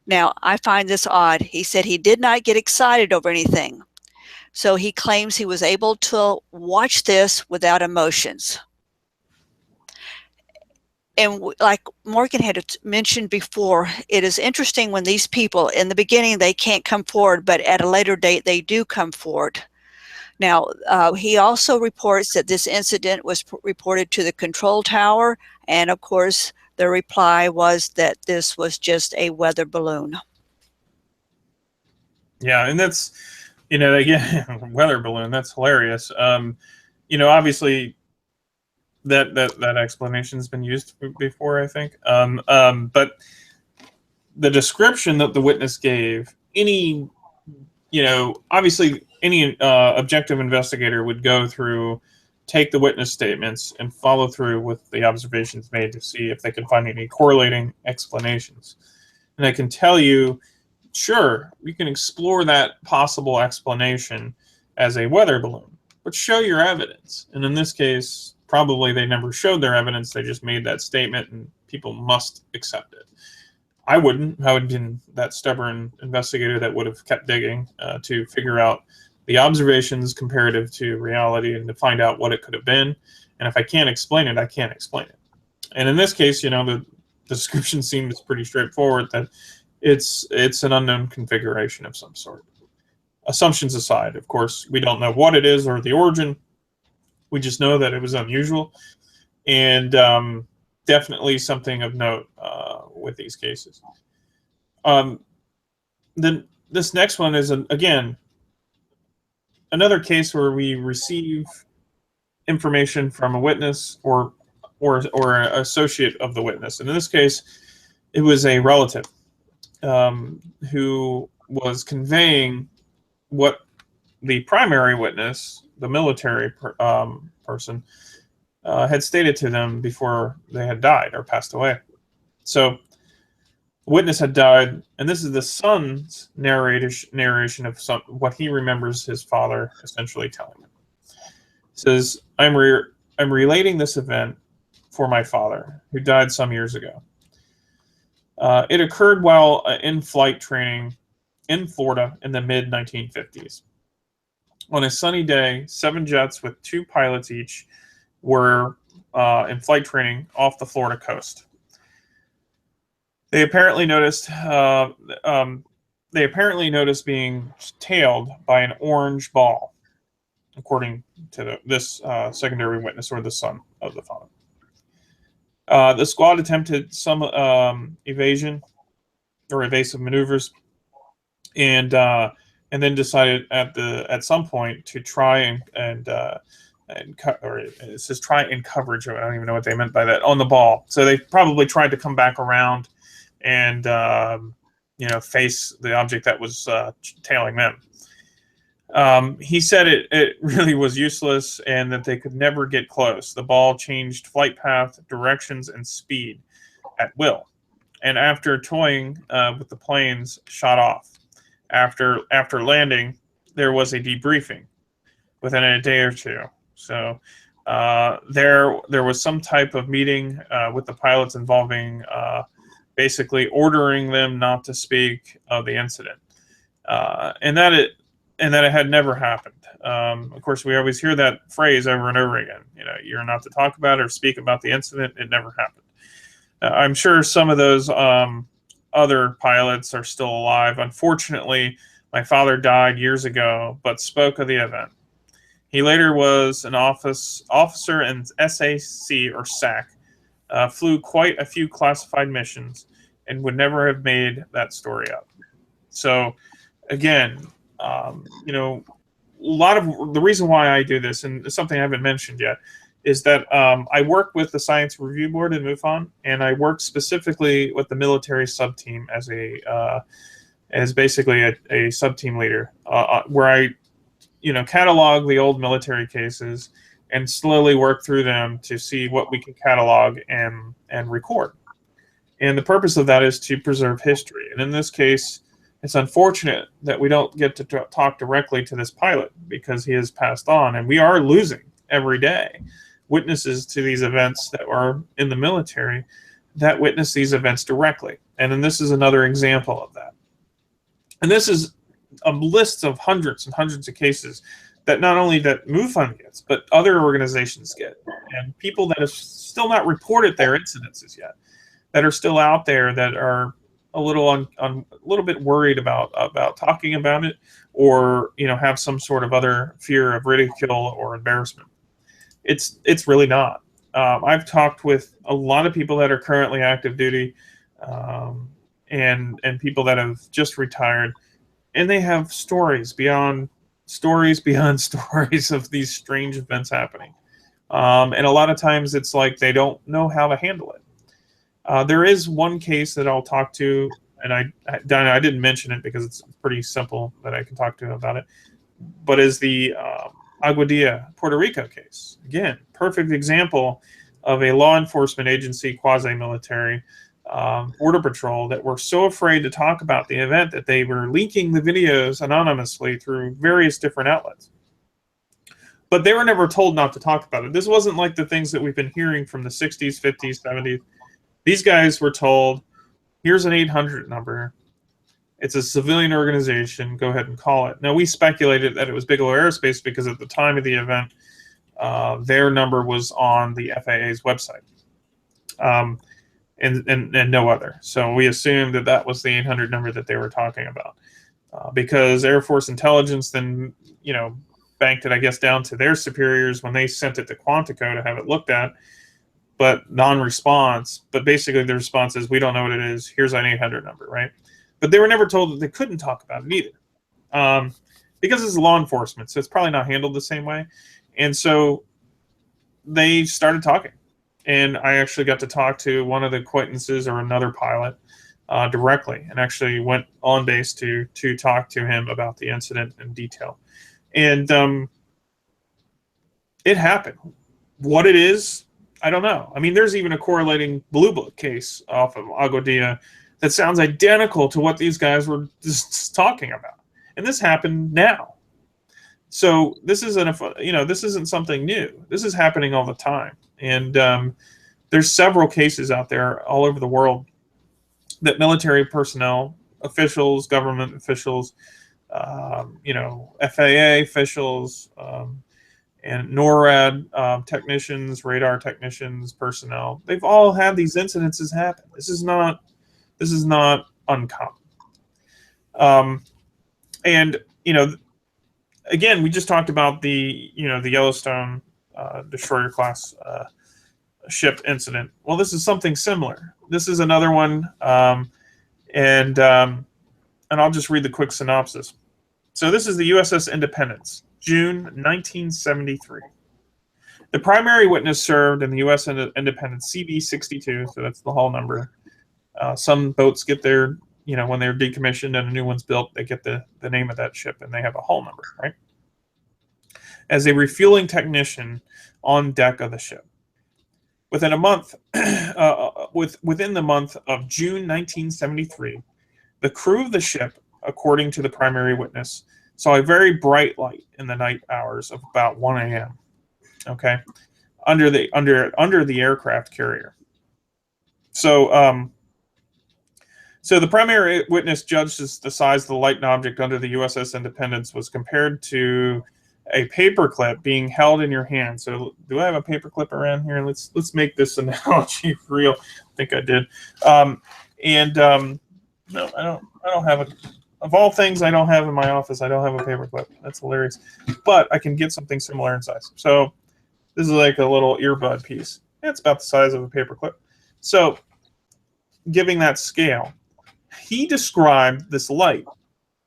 Now, I find this odd. He said he did not get excited over anything. So he claims he was able to watch this without emotions. And like Morgan had mentioned before, it is interesting when these people, in the beginning, they can't come forward, but at a later date, they do come forward. Now, he also reports that this incident was reported to the control tower, and of course, the reply was that this was just a weather balloon. Yeah, and that's, again, weather balloon, that's hilarious. Obviously, that explanation's been used before, I think. But the description that the witness gave, obviously any objective investigator would go through, take the witness statements, and follow through with the observations made to see if they could find any correlating explanations. And I can tell you, sure, you can explore that possible explanation as a weather balloon, but show your evidence. And in this case, probably they never showed their evidence, they just made that statement, and people must accept it. I wouldn't. I would have been that stubborn investigator that would have kept digging to figure out the observations comparative to reality and to find out what it could have been. And if I can't explain it, I can't explain it. And in this case, the description seems pretty straightforward, that it's an unknown configuration of some sort. Assumptions aside, of course, we don't know what it is or the origin. We just know that it was unusual, and definitely something of note with these cases. Then this next one is, again, another case where we receive information from a witness or an associate of the witness. And in this case, it was a relative who was conveying what the primary witness, the military person, had stated to them before they had died or passed away. So the witness had died, and this is the son's narration of what he remembers his father essentially telling him. It says, I'm relating this event for my father, who died some years ago. It occurred while in flight training in Florida in the mid-1950s. On a sunny day, 7 jets with 2 pilots each were in flight training off the Florida coast. They apparently noticed being tailed by an orange ball, according to this secondary witness, or the son of the father. The squad attempted some evasive maneuvers, and then decided at some point to try it says try and coverage. I don't even know what they meant by that, on the ball. So they probably tried to come back around and face the object that was tailing them. He said it really was useless and that they could never get close. The ball changed flight path, directions, and speed at will. And after toying with the planes, shot off. After landing, there was a debriefing within a day or two. So there was some type of meeting with the pilots involving basically ordering them not to speak of the incident, and that it had never happened. Of course, we always hear that phrase over and over again. You're not to talk about or speak about the incident. It never happened. I'm sure some of those other pilots are still alive. Unfortunately, my father died years ago, but spoke of the event. He later was an officer in SAC or SAC, flew quite a few classified missions, and would never have made that story up. So, again, you know, a lot of the reason why I do this, and it's something I haven't mentioned yet, is that I work with the Science Review Board in MUFON, and I work specifically with the military sub-team as basically a sub-team leader, where I, you know, catalog the old military cases and slowly work through them to see what we can catalog and record. And the purpose of that is to preserve history. And in this case, it's unfortunate that we don't get to talk directly to this pilot because he has passed on, and we are losing every day witnesses to these events that are in the military that witness these events directly. And then this is another example of that. And this is a list of hundreds and hundreds of cases that not only that MUFON gets, but other organizations get, and people that have still not reported their incidences yet, that are still out there, that are a little a little bit worried about talking about it, or, you know, have some sort of other fear of ridicule or embarrassment. It's really not. I've talked with a lot of people that are currently active duty, and people that have just retired, and they have stories beyond stories of these strange events happening. And a lot of times it's like they don't know how to handle it. There is one case that I'll talk to, and I didn't mention it because it's pretty simple that I can talk to about it, but is the Aguadilla, Puerto Rico case. Again, perfect example of a law enforcement agency, quasi-military, Border Patrol, that were so afraid to talk about the event that they were leaking the videos anonymously through various different outlets. But they were never told not to talk about it. This wasn't like the things that we've been hearing from the 60s, 50s, 70s. These guys were told, here's an 800 number. It's a civilian organization. Go ahead and call it. Now, we speculated that it was Bigelow Aerospace because at the time of the event, their number was on the FAA's website, and no other. So we assumed that that was the 800 number that they were talking about, because Air Force Intelligence then, you know, banked it, I guess, down to their superiors when they sent it to Quantico to have it looked at, but non-response. But basically the response is, we don't know what it is. Here's an 800 number, right? But they were never told that they couldn't talk about it either, because it's law enforcement, so it's probably not handled the same way. And so they started talking, and I actually got to talk to one of the acquaintances or another pilot directly, and actually went on base to talk to him about the incident in detail. And it happened. What it is, I don't know. I mean, there's even a correlating Blue Book case off of Aguadilla that sounds identical to what these guys were just talking about. And this happened now. So this isn't this isn't something new. This is happening all the time. And there's several cases out there all over the world that military personnel, officials, government officials, FAA officials, and NORAD technicians, radar technicians, personnel, they've all had these incidences happen. This is not uncommon. And, you know, again, we just talked about the Yellowstone destroyer class ship incident. Well, this is something similar. This is another one, and I'll just read the quick synopsis. So this is the USS Independence, June 1973. The primary witness served in the U.S. Independence CB-62, so that's the hull number. Some boats get their, when they're decommissioned and a new one's built, they get the name of that ship and they have a hull number, right? As a refueling technician on deck of the ship. Within a month, within the month of June 1973, the crew of the ship, according to the primary witness, saw a very bright light in the night hours of about 1 a.m. Okay, under the aircraft carrier. So so the primary witness judged the size of the light object under the USS Independence was compared to a paperclip being held in your hand. So do I have a paperclip around here? Let's make this analogy real. I think I did. No, I don't. I don't have a. Of all things, I don't have in my office. I don't have a paperclip. That's hilarious. But I can get something similar in size. So this is like a little earbud piece. It's about the size of a paperclip. So, giving that scale, he described this light,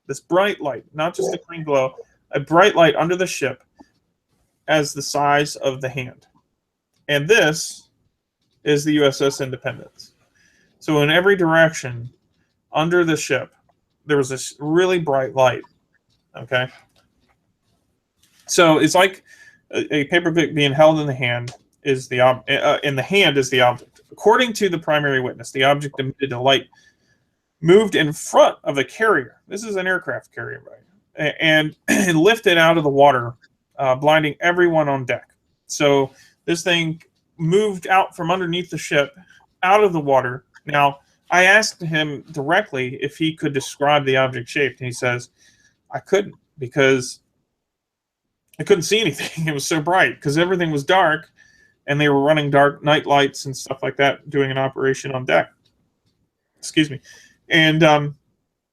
this bright light, not just a green glow, a bright light under the ship, as the size of the hand. And this is the USS Independence. So in every direction under the ship, there was this really bright light. Okay. So it's like a paperclip being held in the hand is the in the hand is the object. According to the primary witness, the object emitted a light moved in front of the carrier. This is an aircraft carrier, right? And lifted out of the water, blinding everyone on deck. So this thing moved out from underneath the ship, out of the water. Now, I asked him directly if he could describe the object shape, and he says, I couldn't, because I couldn't see anything. It was so bright, because everything was dark, and they were running dark night lights and stuff like that, doing an operation on deck. Excuse me. And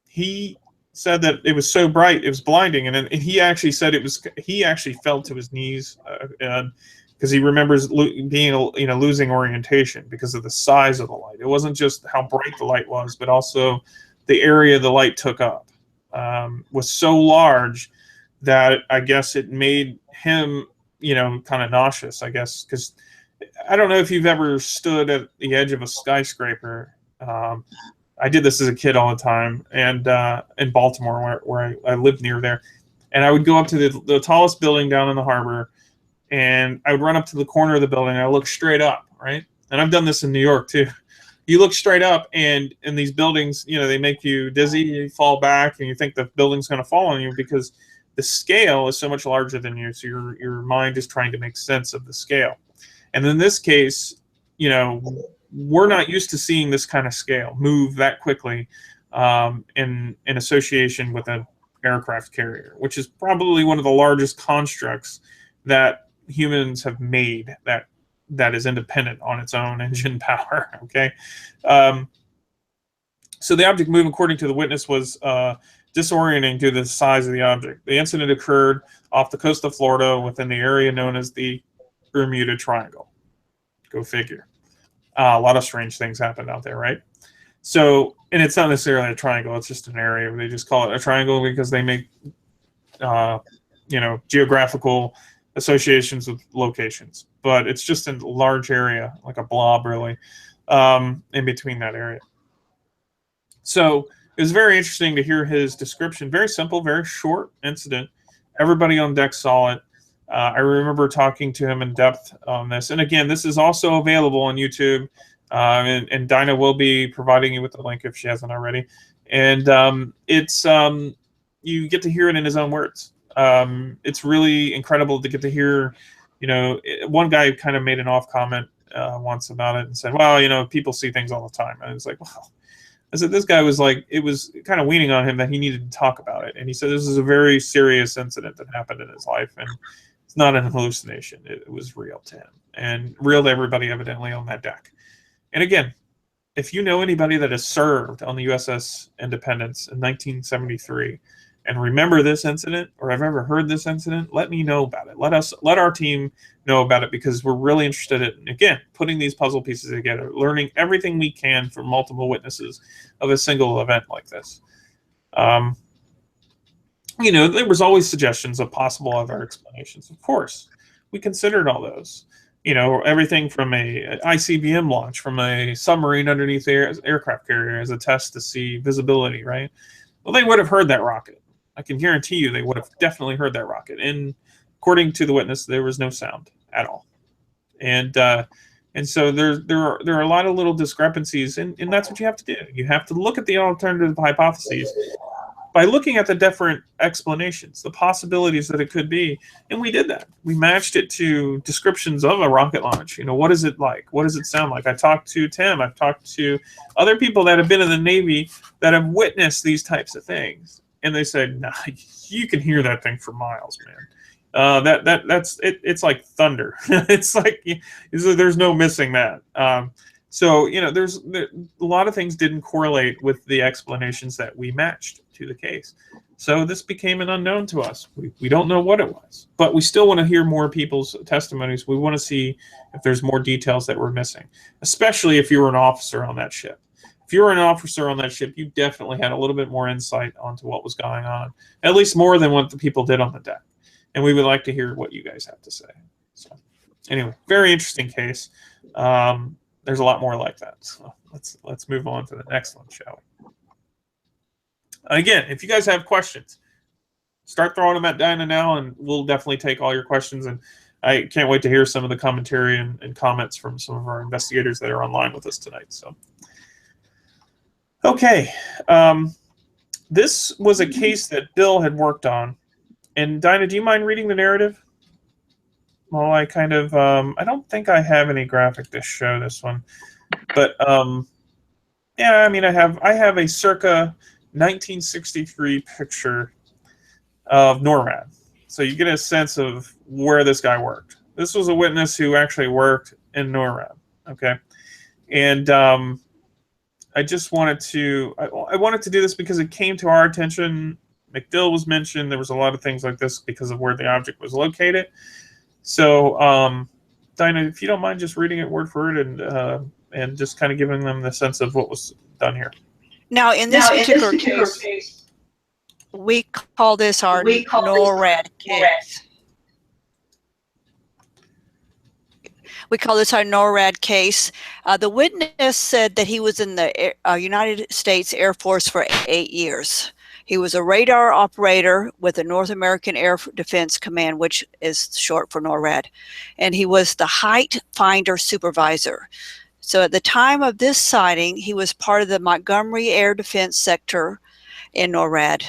he said that it was so bright, it was blinding, and he actually said he actually fell to his knees, because he remembers being, losing orientation because of the size of the light. It wasn't just how bright the light was, but also the area the light took up was so large that I guess it made him, kind of nauseous, I guess, because I don't know if you've ever stood at the edge of a skyscraper. I did this as a kid all the time, and in Baltimore, where I lived near there, and I would go up to the tallest building down in the harbor, and I would run up to the corner of the building, and I look straight up, right? And I've done this in New York too. You look straight up, and in these buildings, they make you dizzy, you fall back, and you think the building's going to fall on you because the scale is so much larger than you, so your mind is trying to make sense of the scale. And in this case, we're not used to seeing this kind of scale move that quickly in association with an aircraft carrier, which is probably one of the largest constructs that humans have made that is independent on its own engine power. Okay. So the object movement, according to the witness, was disorienting due to the size of the object. The incident occurred off the coast of Florida within the area known as the Bermuda Triangle. Go figure. A lot of strange things happened out there, right? So, and it's not necessarily a triangle, it's just an area. They just call it a triangle because they make, geographical associations with locations. But it's just a large area, like a blob, really, in between that area. So it was very interesting to hear his description. Very simple, very short incident. Everybody on deck saw it. I remember talking to him in depth on this. And again, this is also available on YouTube. And Dinah will be providing you with the link if she hasn't already. And it's you get to hear it in his own words. It's really incredible to get to hear, one guy kind of made an off comment once about it and said, well, people see things all the time. And it's like, well, I said, this guy was like, it was kind of weaning on him that he needed to talk about it. And he said, this is a very serious incident that happened in his life. And it's not an hallucination. It was real to him and real to everybody evidently on that deck. And again, if you know anybody that has served on the USS Independence in 1973 and remember this incident or have ever heard this incident, let me know about it. Let our team know about it, because we're really interested in, again, putting these puzzle pieces together, learning everything we can from multiple witnesses of a single event like this. There was always suggestions of possible other explanations. Of course, we considered all those. Everything from a ICBM launch from a submarine underneath the aircraft carrier as a test to see visibility, right? Well, they would have heard that rocket. I can guarantee you they would have definitely heard that rocket. And according to the witness, there was no sound at all. And so there are a lot of little discrepancies, and that's what you have to do. You have to look at the alternative hypotheses by looking at the different explanations, the possibilities that it could be. And we did that. We matched it to descriptions of a rocket launch. What is it like? What does it sound like? I talked to Tim. I've talked to other people that have been in the Navy that have witnessed these types of things. And they said, nah, you can hear that thing for miles, man. That's it. It's like thunder. It's like there's no missing that. So, a lot of things didn't correlate with the explanations that we matched to the case. So this became an unknown to us. We don't know what it was, but we still want to hear more people's testimonies. We want to see if there's more details that we're missing, especially if you were an officer on that ship. If you were an officer on that ship, you definitely had a little bit more insight onto what was going on, at least more than what the people did on the deck. And we would like to hear what you guys have to say. So anyway, very interesting case. There's a lot more like that. So let's move on to the next one, shall we? Again, if you guys have questions, start throwing them at Dinah now, and we'll definitely take all your questions. And I can't wait to hear some of the commentary and comments from some of our investigators that are online with us tonight. So, okay, this was a case that Bill had worked on. And Dinah, do you mind reading the narrative? Well, I kind of, I don't think I have any graphic to show this one, but yeah, I mean, I have a circa 1963 picture of NORAD, so you get a sense of where this guy worked. This was a witness who actually worked in NORAD. Okay, and I just wanted to, I wanted to do this because it came to our attention. MacDill was mentioned. There was a lot of things like this because of where the object was located. So, Dinah, if you don't mind just reading it word for word and just kind of giving them the sense of what was done here. Now, in this particular case, we call this our NORAD case. We call this our NORAD case. The witness said that he was in the United States Air Force for 8 years. He was a radar operator with the North American Air Defense Command, which is short for NORAD, and he was the height finder supervisor. So at the time of this sighting, he was part of the Montgomery Air Defense Sector in NORAD,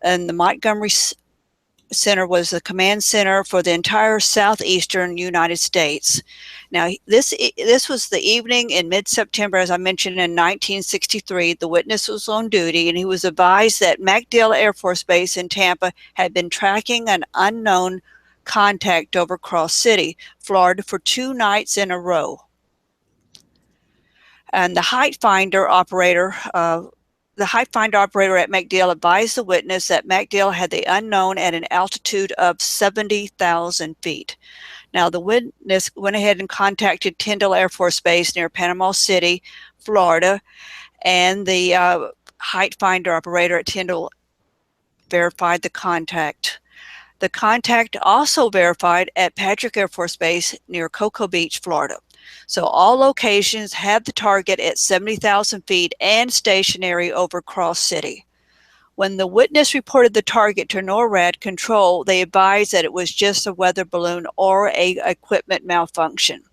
and the Montgomery Center was the command center for the entire southeastern United States. Now, this was the evening in mid-September, as I mentioned, in 1963. The witness was on duty, and he was advised that MacDill Air Force Base in Tampa had been tracking an unknown contact over Cross City, Florida, for 2 nights in a row. And the height finder operator at MacDill advised the witness that MacDill had the unknown at an altitude of 70,000 feet. Now, the witness went ahead and contacted Tyndall Air Force Base near Panama City, Florida, and the height finder operator at Tyndall verified the contact. The contact also verified at Patrick Air Force Base near Cocoa Beach, Florida. So all locations had the target at 70,000 feet and stationary over Cross City. When the witness reported the target to NORAD control, they advised that it was just a weather balloon or a equipment malfunction.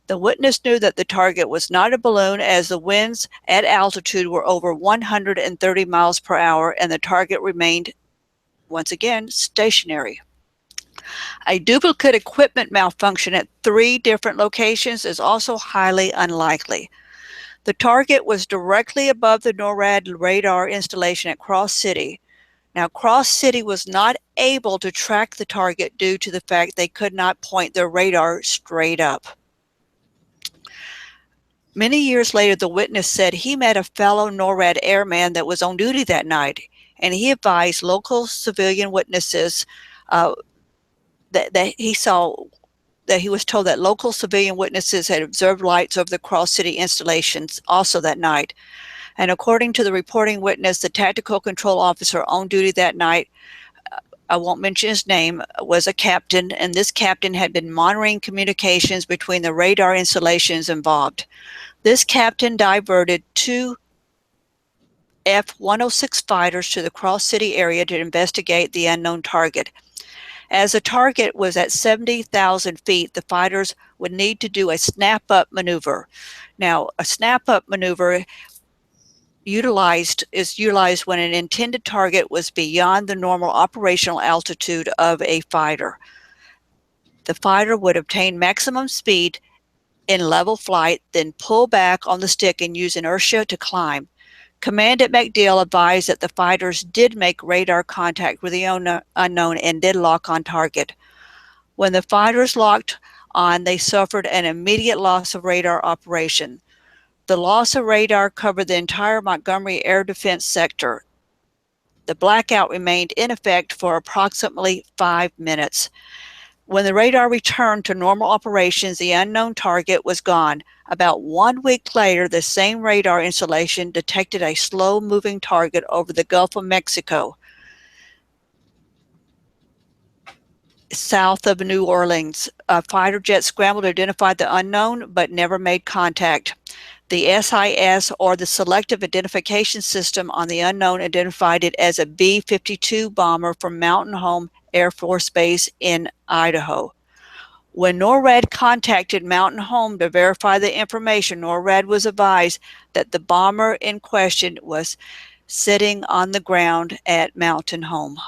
The witness knew that the target was not a balloon, as the winds at altitude were over 130 miles per hour and the target remained, once again, stationary. A duplicate equipment malfunction at 3 different locations is also highly unlikely. The target was directly above the NORAD radar installation at Cross City. Now, Cross City was not able to track the target due to the fact they could not point their radar straight up. Many years later, the witness said he met a fellow NORAD airman that was on duty that night, and he advised local civilian witnesses that he was told that local civilian witnesses had observed lights over the Cross City installations also that night. And according to the reporting witness, the tactical control officer on duty that night, I won't mention his name, was a captain, and this captain had been monitoring communications between the radar installations involved. This captain diverted 2 F-106 fighters to the Cross City area to investigate the unknown target. As the target was at 70,000 feet, the fighters would need to do a snap-up maneuver. Now, a snap-up maneuver is utilized when an intended target was beyond the normal operational altitude of a fighter. The fighter would obtain maximum speed in level flight, then pull back on the stick and use inertia to climb. Command at MacDill advised that the fighters did make radar contact with the unknown and did lock on target. When the fighters locked on, they suffered an immediate loss of radar operation. The loss of radar covered the entire Montgomery air defense sector. The blackout remained in effect for approximately 5 minutes. When the radar returned to normal operations, the unknown target was gone. About 1 week later, the same radar installation detected a slow-moving target over the Gulf of Mexico, south of New Orleans. A fighter jet scrambled to identify the unknown, but never made contact. The SIS, or the Selective Identification System on the unknown, identified it as a B-52 bomber from Mountain Home Air Force Base in Idaho. When NORAD contacted Mountain Home to verify the information, NORAD was advised that the bomber in question was sitting on the ground at Mountain Home.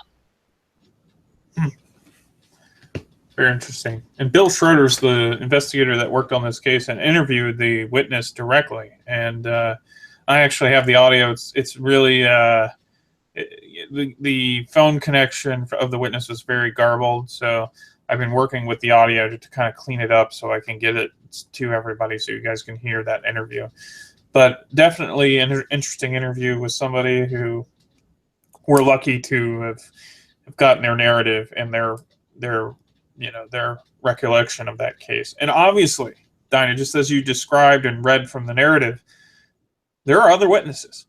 Very interesting. And Bill Schroeder's the investigator that worked on this case and interviewed the witness directly. And I actually have the audio. It's really the phone connection of the witness was very garbled. So I've been working with the audio to kind of clean it up so I can get it to everybody so you guys can hear that interview. But definitely an interesting interview with somebody who we're lucky to have gotten their narrative and their recollection of that case. And obviously, Dinah, just as you described and read from the narrative, there are other witnesses.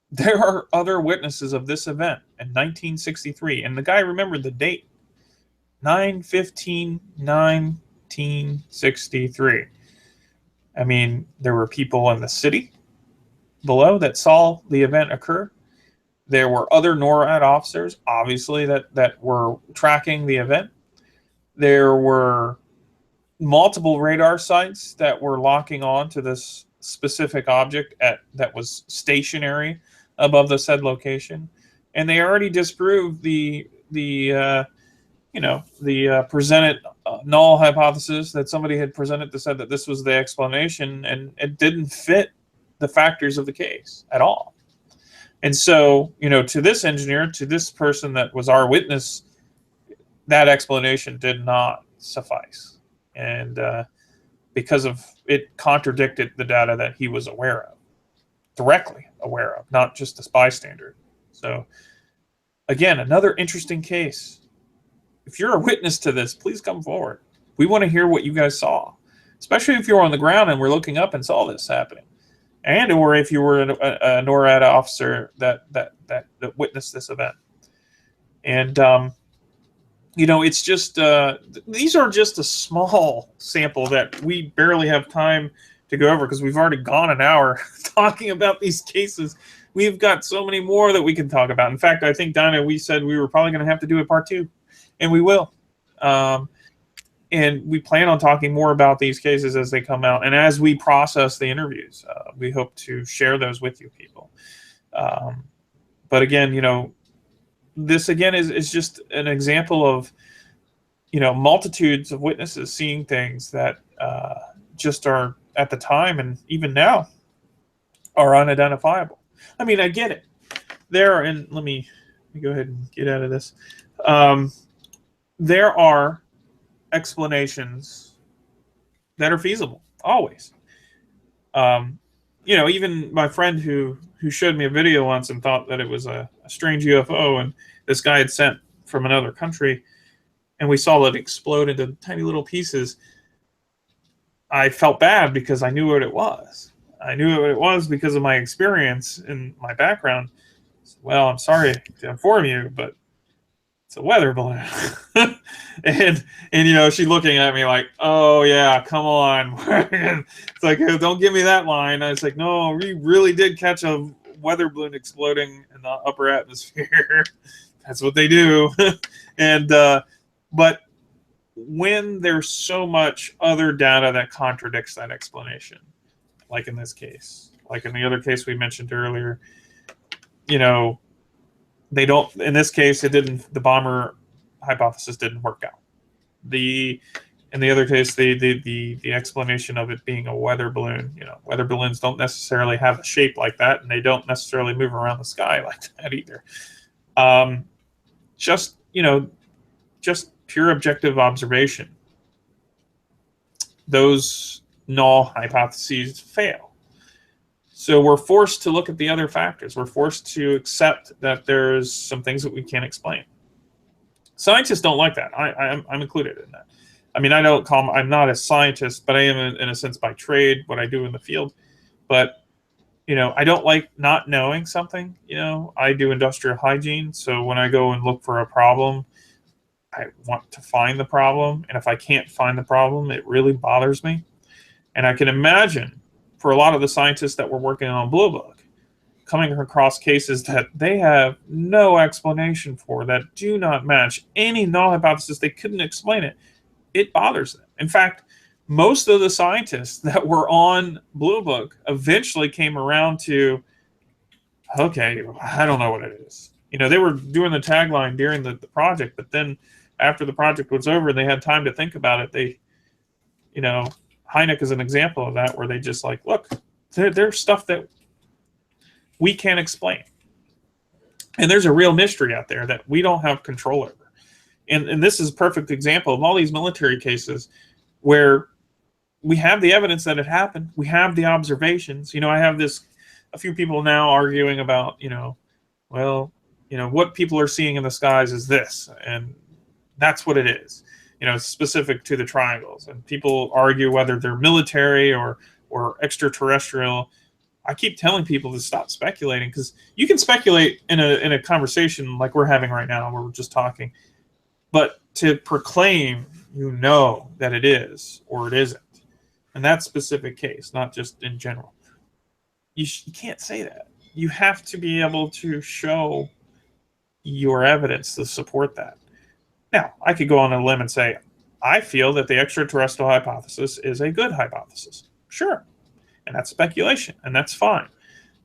There are other witnesses of this event in 1963. And the guy remembered the date, 9/15/1963. I mean, there were people in the city below that saw the event occur. There were other NORAD officers, obviously, that were tracking the event. There were multiple radar sites that were locking on to this specific object that was stationary above the said location, and they already disproved the presented null hypothesis that somebody had presented that said that this was the explanation, and it didn't fit the factors of the case at all. And so, to this engineer, to this person that was our witness, that explanation did not suffice. And because of it contradicted the data that he was aware of, directly aware of, not just a bystander. So again, another interesting case. If you're a witness to this, please come forward. We want to hear what you guys saw, especially if you're on the ground and we're looking up and saw this happening. And or if you were a NORAD officer that witnessed this event. And it's just these are just a small sample that we barely have time to go over because we've already gone an hour talking about these cases. We've got so many more that we can talk about. In fact, I think, Dinah, we said we were probably going to have to do a part 2, and we will. And we plan on talking more about these cases as they come out and as we process the interviews. We hope to share those with you people. But again, this again is just an example of, multitudes of witnesses seeing things that just are at the time and even now are unidentifiable. I mean, I get it. Let me go ahead and get out of this. There are explanations that are feasible, always. Even my friend who showed me a video once and thought that it was a strange UFO, and this guy had sent from another country, and we saw it explode into tiny little pieces. I felt bad because I knew what it was. I knew what it was because of my experience and my background. Well, I'm sorry to inform you, but it's a weather balloon. and she's looking at me like, oh yeah, come on. It's like, don't give me that line. I was like, no, we really did catch a weather balloon exploding in the upper atmosphere. That's what they do. And but when there's so much other data that contradicts that explanation, like in this case, like in the other case we mentioned earlier, they don't, in this case, the bomber hypothesis didn't work out. In the other case, the explanation of it being a weather balloon, weather balloons don't necessarily have a shape like that, and they don't necessarily move around the sky like that either. Just pure objective observation. Those null hypotheses fail. So we're forced to look at the other factors. We're forced to accept that there's some things that we can't explain. Scientists don't like that. I'm included in that. I mean, I'm not a scientist, but I am in a sense by trade, what I do in the field. But, I don't like not knowing something. I do industrial hygiene. So when I go and look for a problem, I want to find the problem. And if I can't find the problem, it really bothers me. And I can imagine for a lot of the scientists that were working on Blue Book, coming across cases that they have no explanation for, that do not match any null hypothesis, they couldn't explain it. It bothers them. In fact, most of the scientists that were on Blue Book eventually came around to, okay, I don't know what it is. They were doing the tagline during the project, but then after the project was over and they had time to think about it, they, Hynek is an example of that, where they just like, look, there's stuff that we can't explain. And there's a real mystery out there that we don't have control over. And this is a perfect example of all these military cases where we have the evidence that it happened. We have the observations. I have a few people now arguing about, what people are seeing in the skies is this, and that's what it is. Specific to the triangles, and people argue whether they're military or extraterrestrial. I keep telling people to stop speculating, because you can speculate in a conversation like we're having right now, where we're just talking, but to proclaim that it is or it isn't, in that specific case, not just in general, you can't say that. You have to be able to show your evidence to support that. Now, I could go on a limb and say, I feel that the extraterrestrial hypothesis is a good hypothesis. Sure. And that's speculation, and that's fine.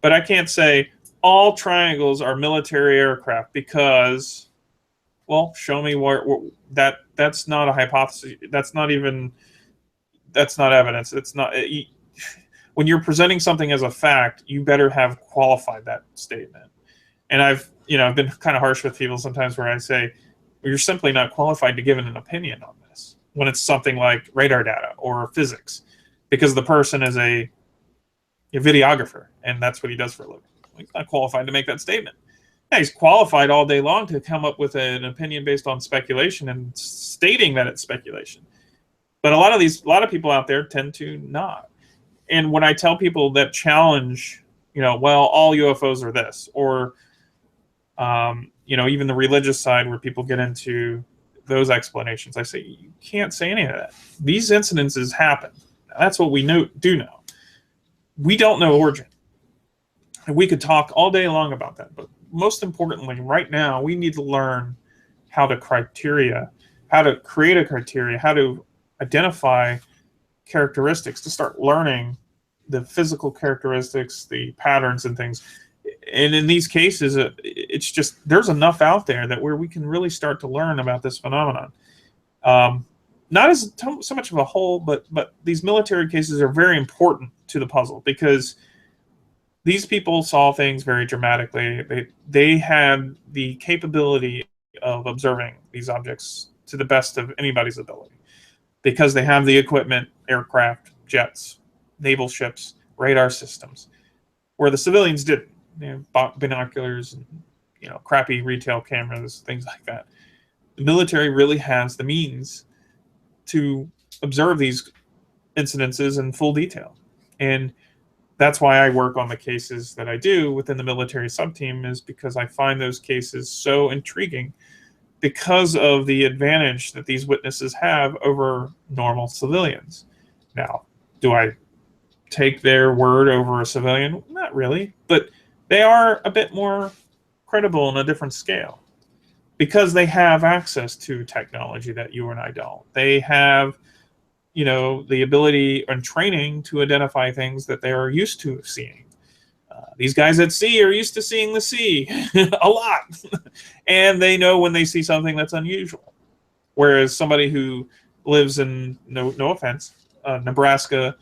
But I can't say all triangles are military aircraft because, well, show me that's not a hypothesis. That's not evidence. It's not. When you're presenting something as a fact, you better have qualified that statement. And I've been kind of harsh with people sometimes, where I say, you're simply not qualified to give an opinion on this when it's something like radar data or physics, because the person is a videographer and that's what he does for a living. He's not qualified to make that statement. Yeah, he's qualified all day long to come up with an opinion based on speculation and stating that it's speculation. But a lot of people out there tend to not. And when I tell people that challenge, well, all UFOs are this, or even the religious side where people get into those explanations, I say, you can't say any of that. These incidences happen. That's what we do know. We don't know origin. And we could talk all day long about that. But most importantly, right now, we need to learn how to create a criteria, how to identify characteristics, to start learning the physical characteristics, the patterns and things. And in these cases, it's just, there's enough out there that where we can really start to learn about this phenomenon. Not as so much of a whole, but these military cases are very important to the puzzle, because these people saw things very dramatically. They had the capability of observing these objects to the best of anybody's ability, because they have the equipment, aircraft, jets, naval ships, radar systems, where the civilians didn't. Binoculars and crappy retail cameras, things like that. The military really has the means to observe these incidences in full detail, and that's why I work on the cases that I do within the military sub-team, is because I find those cases so intriguing because of the advantage that these witnesses have over normal civilians. Now, do I take their word over a civilian? Not really, but they are a bit more credible on a different scale, because they have access to technology that you and I don't. They have, the ability and training to identify things that they are used to seeing. These guys at sea are used to seeing the sea a lot, and they know when they see something that's unusual. Whereas somebody who lives in, no offense, Nebraska,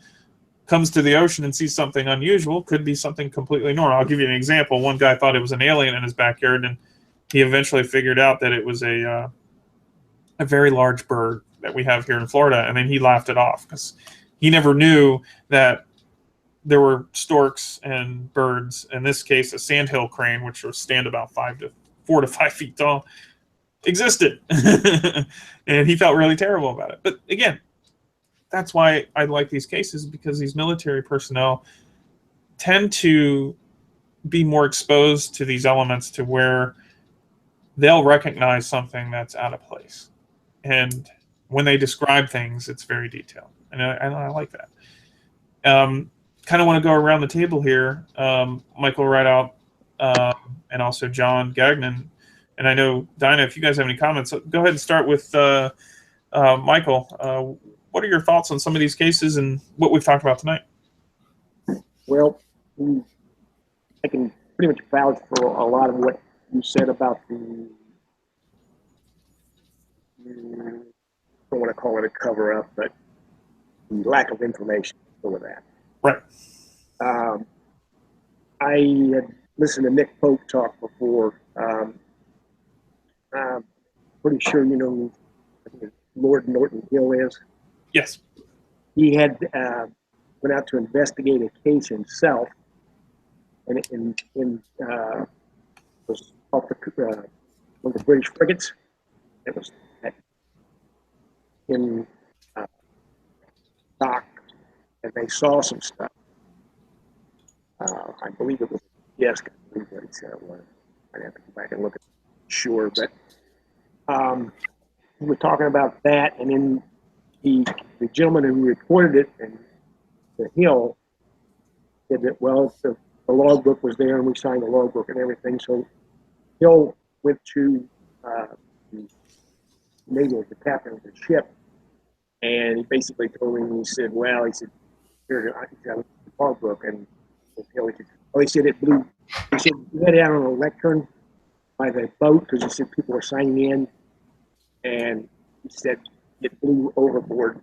comes to the ocean and sees something unusual, could be something completely normal. I'll give you an example. One guy thought it was an alien in his backyard, and he eventually figured out that it was a very large bird that we have here in Florida, and then he laughed it off because he never knew that there were storks and birds. In this case, a sandhill crane, which will stand about 4 to 5 feet tall, existed. And he felt really terrible about it. But again, that's why I like these cases, because these military personnel tend to be more exposed to these elements, to where they'll recognize something that's out of place. And when they describe things, it's very detailed. And I like that. Kind of want to go around the table here. Michael Rideout, and also John Gagnon. And I know, Dinah, if you guys have any comments, go ahead and start with Michael. What are your thoughts on some of these cases and what we've talked about tonight? Well, I can pretty much vouch for a lot of what you said about the, I don't want to call it a cover-up, but the lack of information for that. Right. I had listened to Nick Pope talk before. I'm pretty sure you know who Lord Norton Hill is. Yes. He had went out to investigate a case himself, and was off one of the British frigates. It was in dock, and they saw some stuff. I believe it was a desk. I believe what he said it was. I'd have to go back and look at it. Sure, but we were talking about that, and then the gentleman who reported it and the Hill said that, well, the logbook was there, and we signed the logbook and everything. So Hill went to the naval, the captain of the ship, and he basically told him, he said, well, he said, here, I got the logbook, and Hill, he said, oh, he said it blew. He said, you had it out on a lectern by the boat, because he said people were signing in, and he said it blew overboard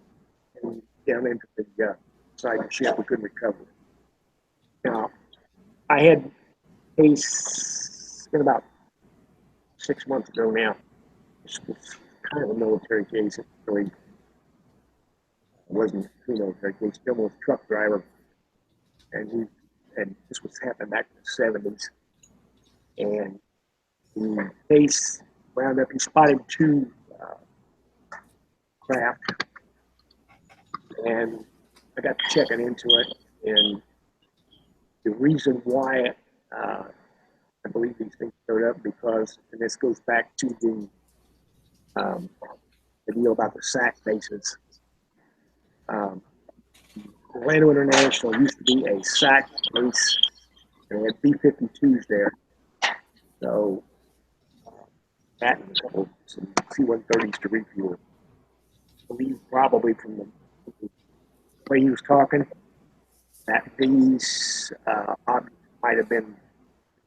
and down into the side of the ship. We couldn't recover it. Now, I had a case, it's been about 6 months ago now. This was kind of a military case. It really wasn't a military case. Still was a truck driver, and this was happening back in the 70s. And the case wound up, he spotted 2 craft, and I got to checking into it, and the reason why I believe these things showed up, because, and this goes back to the deal about the SAC bases. Orlando International used to be a SAC base, and they had B-52s there. So that and a couple some C-130s to refuel. I believe probably from the way he was talking, that these objects might have been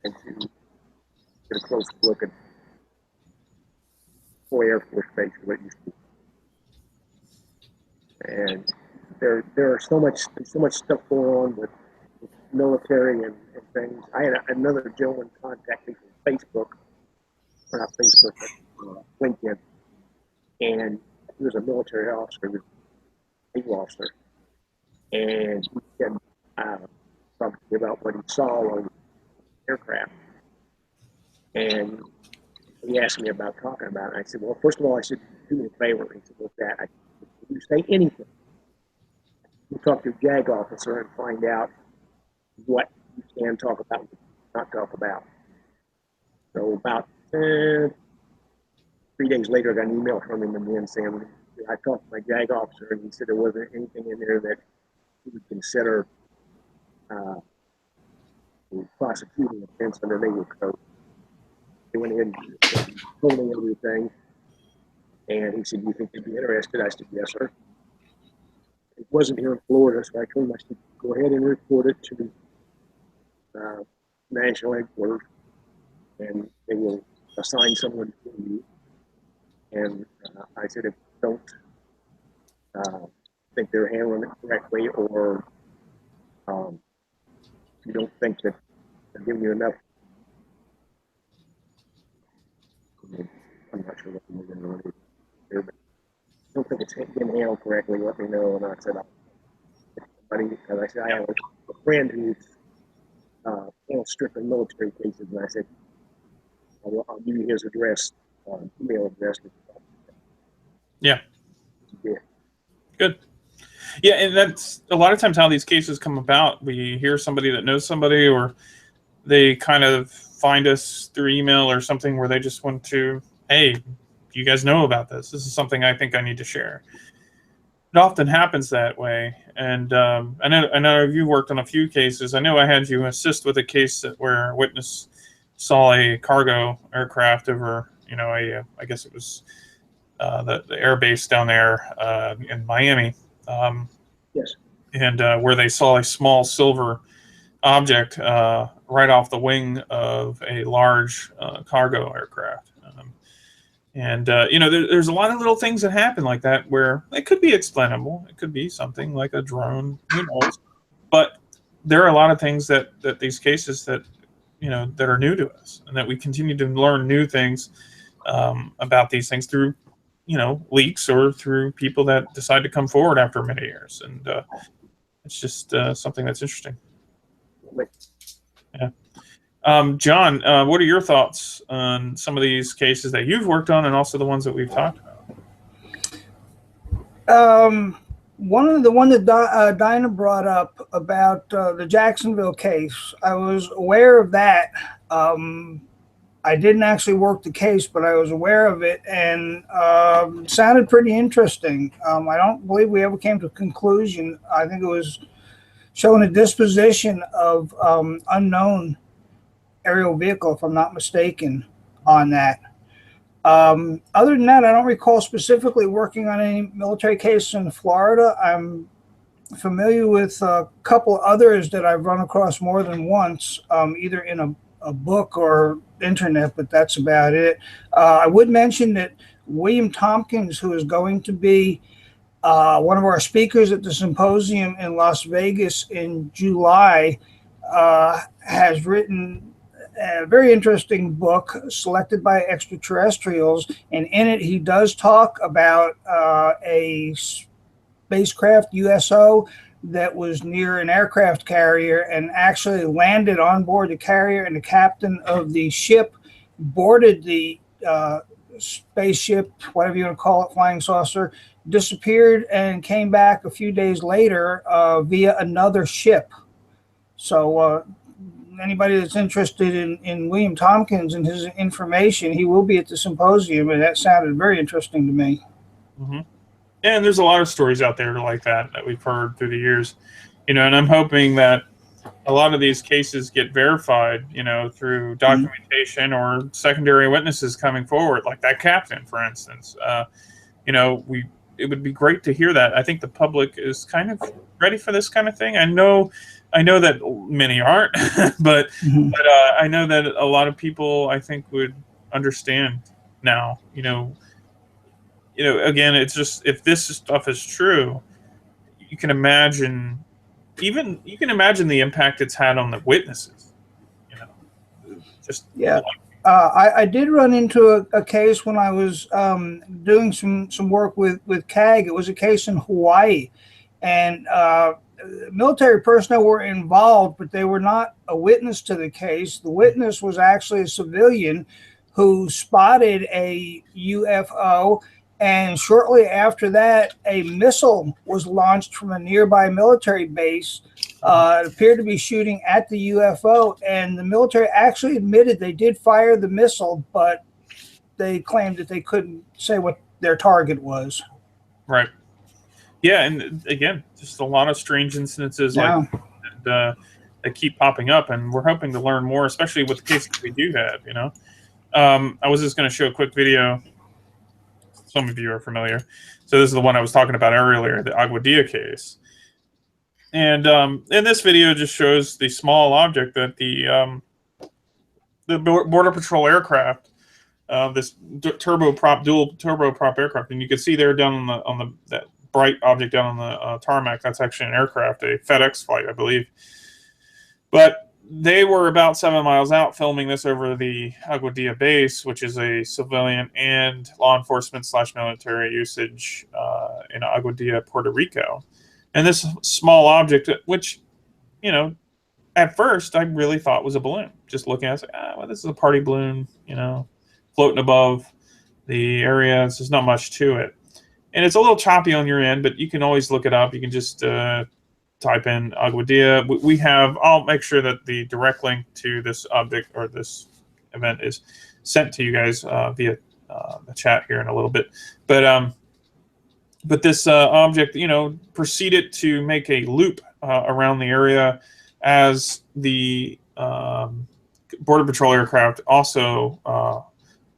into get a close look at Foy Air Force Base, what it used to be. And there are so much stuff going on with military and things. I had another gentleman contact me from Facebook, or not Facebook, but LinkedIn, and he was a military officer, he was a naval officer, and he said something about what he saw on aircraft, and he asked me about talking about it. I said, well, first of all, I said, do me a favor. He said, what's that? I said, if you say anything, you talk to your JAG officer and find out what you can talk about and not talk about. So about 3 days later, I got an email from him again saying, I talked to my JAG officer, and he said there wasn't anything in there that he would consider prosecuting offense under naval code. He went in and told me everything, and he said, do you think you'd be interested? I said, yes, sir. It wasn't here in Florida, so I told him, I said, go ahead and report it to national headquarters, and they will assign someone to you. And I said, if you don't think they're handling it correctly, or you don't think that they're giving you enough, I'm not sure what the moving on is there, but I don't think it's been handled correctly, let me know. And I said, somebody, because I said, I have a friend who's strictly military cases, and I said, I'll give you his address, email address. Yeah. Yeah. Good. Yeah, and that's a lot of times how these cases come about. We hear somebody that knows somebody, or they kind of find us through email or something where they just want to, hey, you guys know about this. This is something I think I need to share. It often happens that way. And I know you've worked on a few cases. I know I had you assist with a case where a witness saw a cargo aircraft over, I guess it was the air base down there in Miami. Yes. And where they saw a small silver object right off the wing of a large cargo aircraft. There's a lot of little things that happen like that where it could be explainable. It could be something like a drone, who knows? But there are a lot of things that these cases that are new to us, and that we continue to learn new things about these things through leaks or through people that decide to come forward after many years. And it's just something that's interesting. Yeah. John, what are your thoughts on some of these cases that you've worked on, and also the ones that we've talked about? One that Dinah brought up about the Jacksonville case, I was aware of that. I didn't actually work the case, but I was aware of it, and it sounded pretty interesting. I don't believe we ever came to a conclusion. I think it was showing a disposition of unknown aerial vehicle, if I'm not mistaken, on that. Other than that, I don't recall specifically working on any military cases in Florida. I'm familiar with a couple others that I've run across more than once, either in a book or internet, but that's about it. I would mention that William Tompkins, who is going to be one of our speakers at the symposium in Las Vegas in July, has written a very interesting book, Selected by Extraterrestrials, and in it he does talk about a spacecraft USO that was near an aircraft carrier and actually landed on board the carrier, and the captain of the ship boarded the spaceship, whatever you want to call it, flying saucer, disappeared and came back a few days later via another ship. So anybody that's interested in William Tompkins and his information, he will be at the symposium, and that sounded very interesting to me. Mm-hmm. And there's a lot of stories out there like that we've heard through the years, and I'm hoping that a lot of these cases get verified, through documentation or secondary witnesses coming forward, like that captain, for instance. It would be great to hear that. I think the public is kind of ready for this kind of thing. I know that many aren't, but I know that a lot of people, I think, would understand now. Again, it's just, if this stuff is true, you can imagine the impact it's had on the witnesses. I did run into a case when I was doing some work with CAG. It was a case in Hawaii, and military personnel were involved, but they were not a witness to the case. The witness was actually a civilian who spotted a UFO, and shortly after that, a missile was launched from a nearby military base. It appeared to be shooting at the UFO, and the military actually admitted they did fire the missile, but they claimed that they couldn't say what their target was. Right. Yeah, and again, just a lot of strange incidences that keep popping up, and we're hoping to learn more, especially with the cases we do have. I was just going to show a quick video. Some of you are familiar. So this is the one I was talking about earlier, the Aguadilla case. And in this video just shows the small object that the Border Patrol aircraft, this dual turboprop aircraft, and you can see there down on that bright object down on the tarmac. That's actually an aircraft, a FedEx flight, I believe. But they were about 7 miles out filming this over the Aguadilla base, which is a civilian and law enforcement / military usage in Aguadilla, Puerto Rico. And this small object, which you know, at first I really thought was a balloon. Just looking at it, I was like, well, this is a party balloon, you know, floating above the area. So there's not much to it. And it's a little choppy on your end, but you can always look it up. You can just type in Agua Dia. We have, I'll make sure that the direct link to this object or this event is sent to you guys via the chat here in a little bit. But this object, you know, proceeded to make a loop around the area as the Border Patrol aircraft also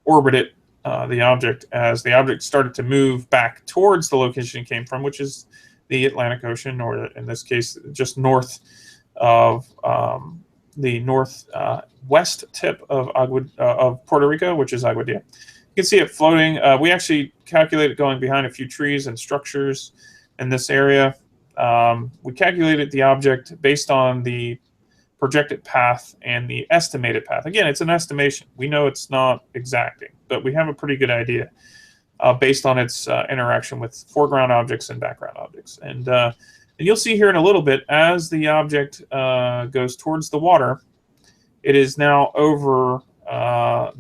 orbited the object as the object started to move back towards the location it came from, which is the Atlantic Ocean, or in this case, just north of the northwest tip of Puerto Rico, which is Agua Dia. You can see it floating. We actually calculated going behind a few trees and structures in this area. We calculated the object based on the projected path and the estimated path. Again, it's an estimation. We know it's not exacting, but we have a pretty good idea based on its interaction with foreground objects and background objects. And you'll see here in a little bit, as the object goes towards the water, it is now over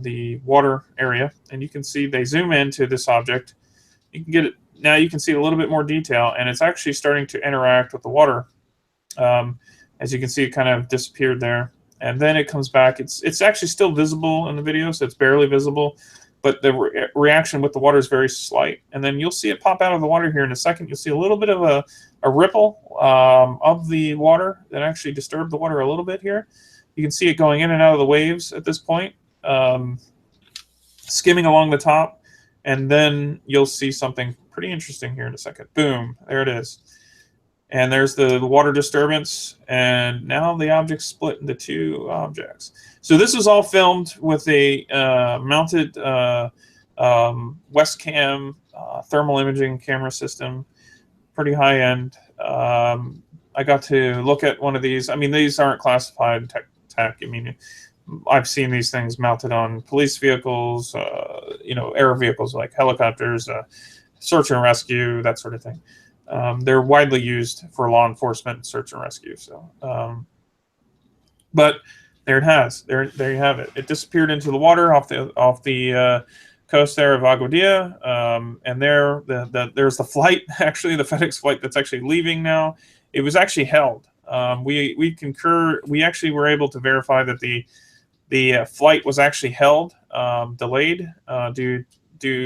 the water area, and you can see they zoom into this object. You can get it now. You can see a little bit more detail, and it's actually starting to interact with the water. As you can see, it kind of disappeared there, and then it comes back. It's actually still visible in the video, so it's barely visible, but the reaction with the water is very slight. And then you'll see it pop out of the water here in a second. You'll see a little bit of a ripple of the water that actually disturbed the water a little bit here. You can see it going in and out of the waves at this point, skimming along the top, and then you'll see something pretty interesting here in a second. Boom, there it is. And there's the water disturbance, and now the object split into two objects. So this was all filmed with a mounted Westcam thermal imaging camera system, pretty high end. I got to look at one of these. I mean, these aren't classified tech. I mean, I've seen these things mounted on police vehicles, you know, air vehicles like helicopters, search and rescue, that sort of thing. They're widely used for law enforcement and search and rescue. So, but there it has. There you have it. It disappeared into the water off the coast there of Agua Dia, and there's the flight. Actually, the FedEx flight that's actually leaving now. It was actually held. We concur. We actually were able to verify that the flight was actually held, delayed due.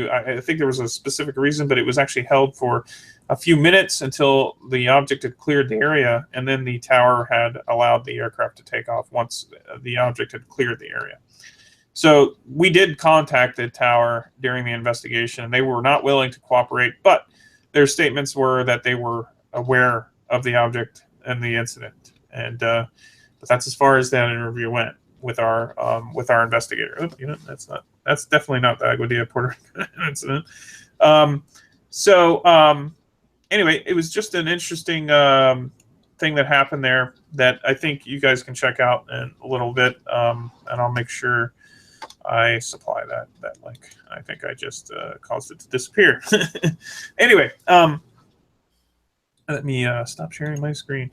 I think there was a specific reason, but it was actually held for a few minutes until the object had cleared the area, and then the tower had allowed the aircraft to take off once the object had cleared the area. So we did contact the tower during the investigation, and they were not willing to cooperate, but their statements were that they were aware of the object and the incident. And but that's as far as that interview went with our investigator. Oh, you know, that's definitely not the Agua Dia Puerto Rico incident. Anyway, it was just an interesting thing that happened there that I think you guys can check out in a little bit, and I'll make sure I supply that link. I think I just caused it to disappear. Anyway, let me stop sharing my screen.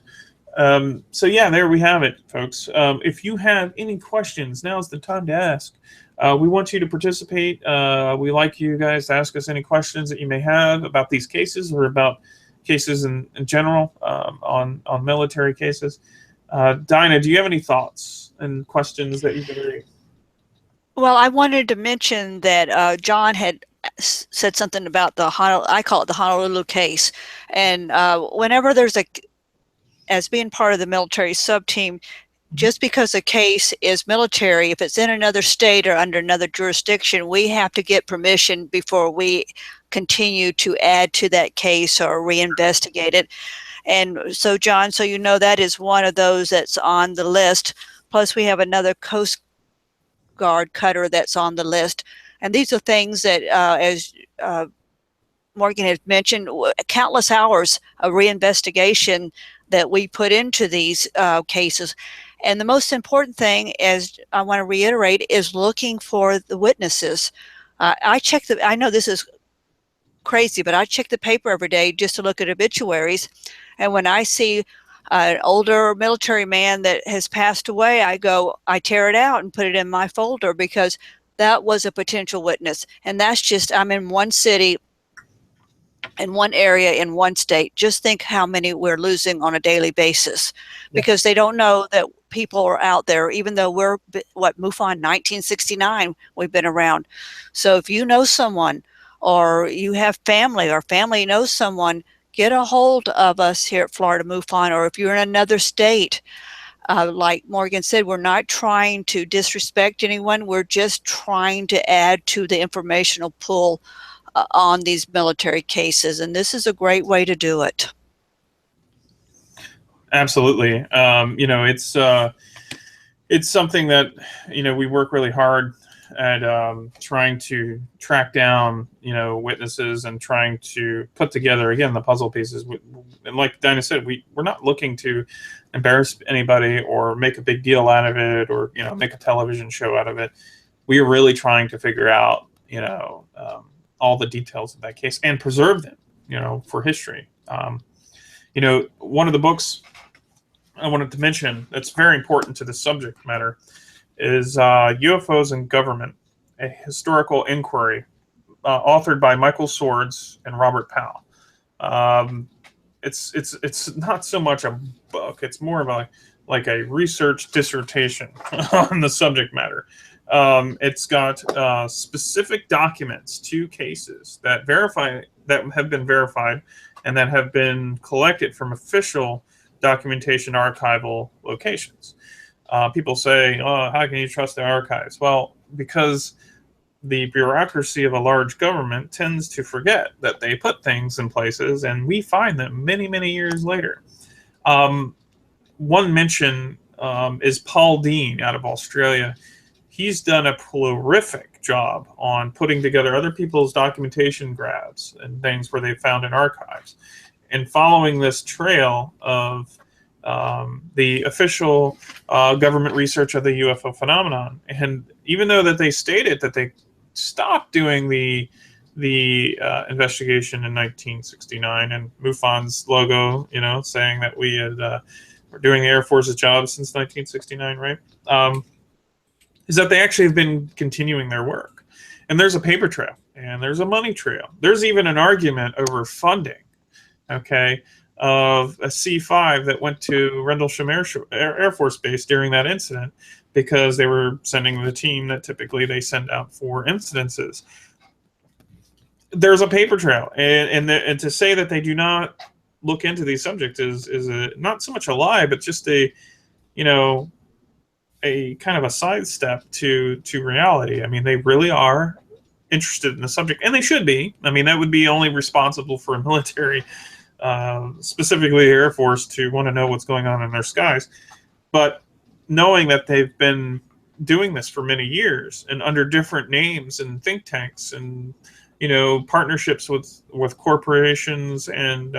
So yeah, there we have it, folks. If you have any questions, now's the time to ask. We want you to participate. We like you guys to ask us any questions that you may have about these cases or about cases in general, on military cases. Dinah, do you have any thoughts and questions that you can read? Well, I wanted to mention that John had said something about I call it the Honolulu case. And whenever there's as being part of the military sub-team, just because a case is military, if it's in another state or under another jurisdiction, we have to get permission before we continue to add to that case or reinvestigate it. And so, John, so you know, that is one of those that's on the list. Plus, we have another Coast Guard cutter that's on the list. And these are things that, as Morgan had mentioned, countless hours of reinvestigation that we put into these cases. And the most important thing, as I want to reiterate, is looking for the witnesses. I know this is crazy, but I check the paper every day just to look at obituaries. And when I see an older military man that has passed away, I tear it out and put it in my folder because that was a potential witness. And that's just, I'm in one city, in one area, in one state. Just think how many we're losing on a daily basis because they don't know that people are out there, even though we're, what, MUFON 1969, we've been around. So if you know someone or you have family or family knows someone, get a hold of us here at Florida MUFON, or if you're in another state. Like Morgan said, we're not trying to disrespect anyone. We're just trying to add to the informational pool on these military cases, and this is a great way to do it. Absolutely. You know, it's something that, you know, we work really hard at trying to track down, you know, witnesses and trying to put together, again, the puzzle pieces. And like Dinah said, we're not looking to embarrass anybody or make a big deal out of it or, you know, make a television show out of it. We are really trying to figure out, you know, all the details of that case and preserve them, you know, for history. You know, one of the books I wanted to mention that's very important to the subject matter is UFOs and Government, a historical inquiry, authored by Michael Swords and Robert Powell. It's not so much a book; it's more of like a research dissertation on the subject matter. It's got specific documents to cases that have been verified and that have been collected from official documentation archival locations. People say, "Oh, how can you trust the archives?" Well, because the bureaucracy of a large government tends to forget that they put things in places, and we find them many, many years later. One mention is Paul Dean out of Australia. He's done a prolific job on putting together other people's documentation grabs and things where they found in archives. And following this trail of the official government research of the UFO phenomenon, and even though that they stated that they stopped doing the investigation in 1969, and MUFON's logo, you know, saying that we had were doing the Air Force's job since 1969, right? Is that they actually have been continuing their work, and there's a paper trail and there's a money trail. There's even an argument over funding, okay, of a C-5 that went to Rendlesham Air Force Base during that incident because they were sending the team that typically they send out for incidences. There's a paper trail, and to say that they do not look into these subjects is not so much a lie, but just a, you know, a kind of a sidestep to reality. I mean, they really are interested in the subject, and they should be. I mean, that would be only responsible for a military, specifically Air Force, to want to know what's going on in their skies. But knowing that they've been doing this for many years and under different names and think tanks and, you know, partnerships with corporations and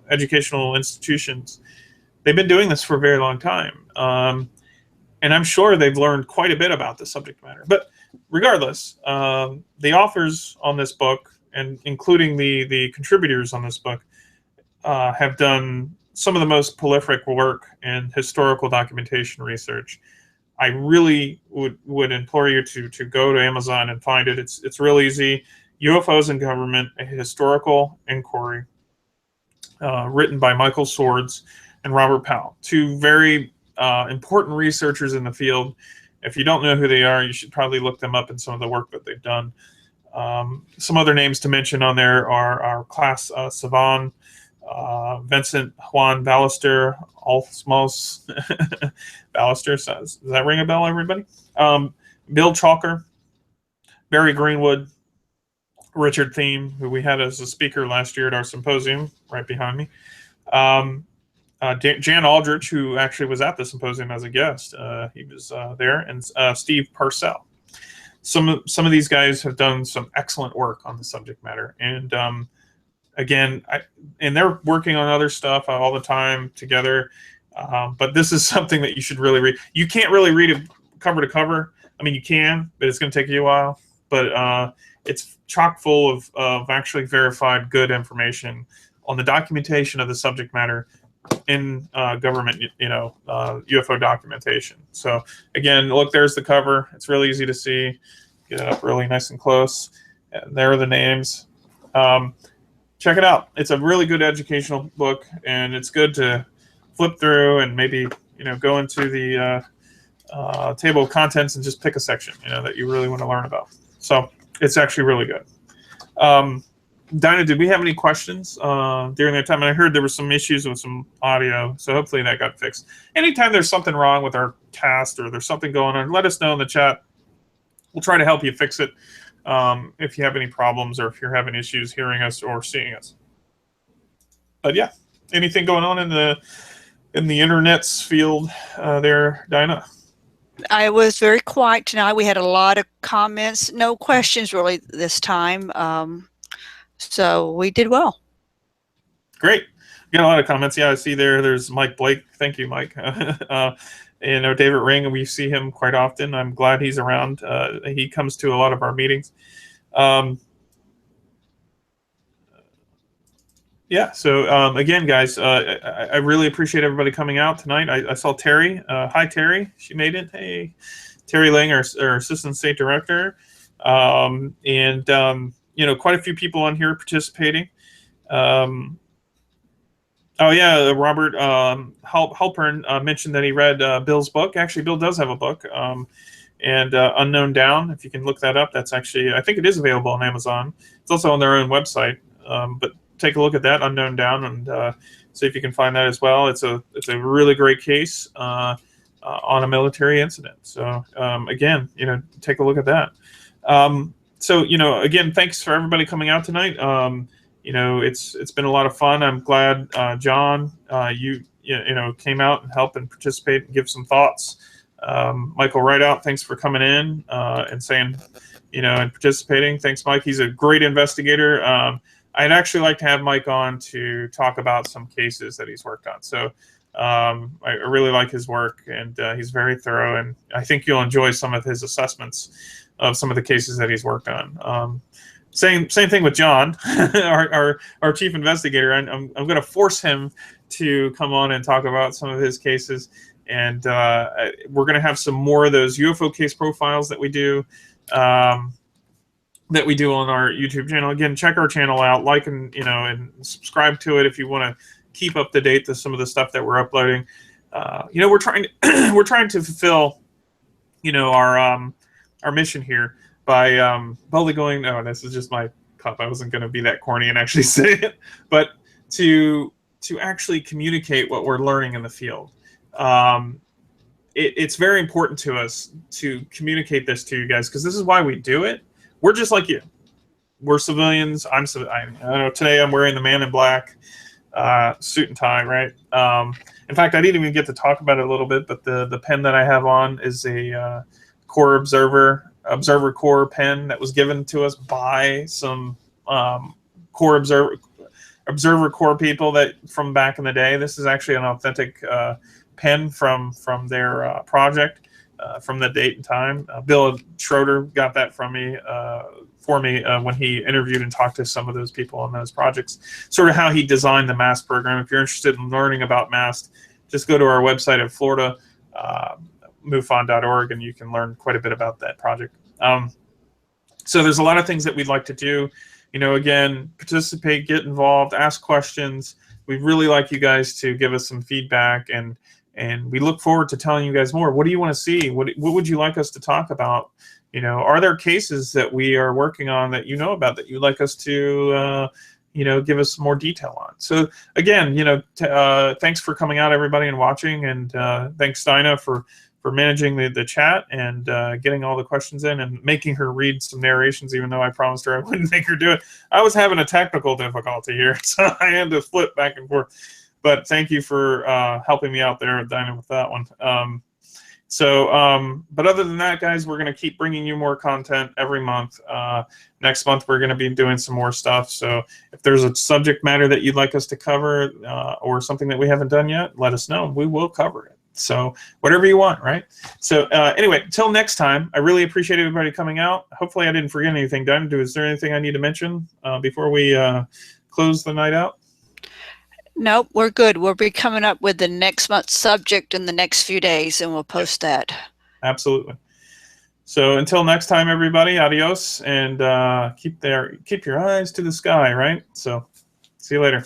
educational institutions, they've been doing this for a very long time. And I'm sure they've learned quite a bit about the subject matter. But regardless, the authors on this book, and including the contributors on this book, have done some of the most prolific work in historical documentation research. I really would implore you to go to Amazon and find it. It's real easy. UFOs and Government, a historical inquiry, written by Michael Swords and Robert Powell, two very important researchers in the field. If you don't know who they are, you should probably look them up in some of the work that they've done. Some other names to mention on there are Class Savan, Vincent Juan Ballester, Alphonse Ballester. Does that ring a bell, everybody? Bill Chalker, Barry Greenwood, Richard Thiem, who we had as a speaker last year at our symposium, right behind me. Jan Aldrich, who actually was at the symposium as a guest, he was there, and Steve Parcell. Some of these guys have done some excellent work on the subject matter, and again, and they're working on other stuff all the time together. But this is something that you should really read. You can't really read it cover to cover. I mean, you can, but it's going to take you a while. But it's chock full of actually verified good information on the documentation of the subject matter in government, UFO documentation. So again, look, there's the cover. It's really easy to see. Get it up really nice and close. And there are the names. Check it out. It's a really good educational book, and it's good to flip through and maybe go into the table of contents and just pick a section that you really want to learn about. So it's actually really good. Dinah, did we have any questions during that time? And I heard there were some issues with some audio, so hopefully that got fixed. Anytime there's something wrong with our cast or there's something going on, let us know in the chat. We'll try to help you fix it if you have any problems or if you're having issues hearing us or seeing us. But yeah, anything going on in the internet's field there, Dinah? I was very quiet tonight. We had a lot of comments, no questions really this time. So we did well. Great. We got a lot of comments. Yeah, I see there's Mike Blake. Thank you, Mike. David Ring, we see him quite often. I'm glad he's around. He comes to a lot of our meetings. Yeah, so again, guys, I really appreciate everybody coming out tonight. I saw Terry. Hi, Terry. She made it. Hey, Terry Lang, our Assistant State Director. Quite a few people on here participating. Oh, yeah, Robert Halpern mentioned that he read Bill's book. Actually, Bill does have a book. Unknown Down, if you can look that up. That's actually, I think it is available on Amazon. It's also on their own website. But take a look at that, Unknown Down, and see if you can find that as well. It's a really great case on a military incident. So again, take a look at that. So again, thanks for everybody coming out tonight. It's been a lot of fun. I'm glad John, you came out and helped and participate and give some thoughts. Michael Rideout, thanks for coming in and saying, and participating. Thanks, Mike. He's a great investigator. I'd actually like to have Mike on to talk about some cases that he's worked on. So I really like his work, and he's very thorough, and I think you'll enjoy some of his assessments of some of the cases that he's worked on. Same thing with John, our chief investigator. I'm going to force him to come on and talk about some of his cases, and we're going to have some more of those UFO case profiles that we do. That we do on our YouTube channel. Again, check our channel out, like and subscribe to it if you want to keep up to date with some of the stuff that we're uploading. We're trying to fulfill our mission here by boldly going. No, this is just my cup. I wasn't going to be that corny and actually say it, but to actually communicate what we're learning in the field. It's very important to us to communicate this to you guys, because this is why we do it. We're just like you. We're civilians. I know today I'm wearing the Man in Black suit and tie, right? In fact, I didn't even get to talk about it a little bit, but the pen that I have on is a Corps Observer Corps pen that was given to us by some Corps Observer Corps people that from back in the day. This is actually an authentic pen from their project. From the date and time. Bill Schroeder got that from me for me when he interviewed and talked to some of those people on those projects. Sort of how he designed the MAST program. If you're interested in learning about MAST, just go to our website at Florida, MUFON.org, and you can learn quite a bit about that project. So there's a lot of things that we'd like to do. Again, participate, get involved, ask questions. We'd really like you guys to give us some feedback, and we look forward to telling you guys more. What do you want to see? What would you like us to talk about? Are there cases that we are working on that about that you'd like us to, give us some more detail on? So again, thanks for coming out, everybody, and watching, and thanks, Dinah, for managing the chat and getting all the questions in and making her read some narrations, even though I promised her I wouldn't make her do it. I was having a technical difficulty here, so I had to flip back and forth. But thank you for helping me out there, Dinah, with that one. But other than that, guys, we're going to keep bringing you more content every month. Next month, we're going to be doing some more stuff. So if there's a subject matter that you'd like us to cover or something that we haven't done yet, let us know. We will cover it. So whatever you want, right? So anyway, until next time, I really appreciate everybody coming out. Hopefully I didn't forget anything, Dinah. Is there anything I need to mention before we close the night out? Nope, we're good. We'll be coming up with the next month's subject in the next few days, and we'll post that. Absolutely. So until next time, everybody, adios, and keep your eyes to the sky, right? So see you later.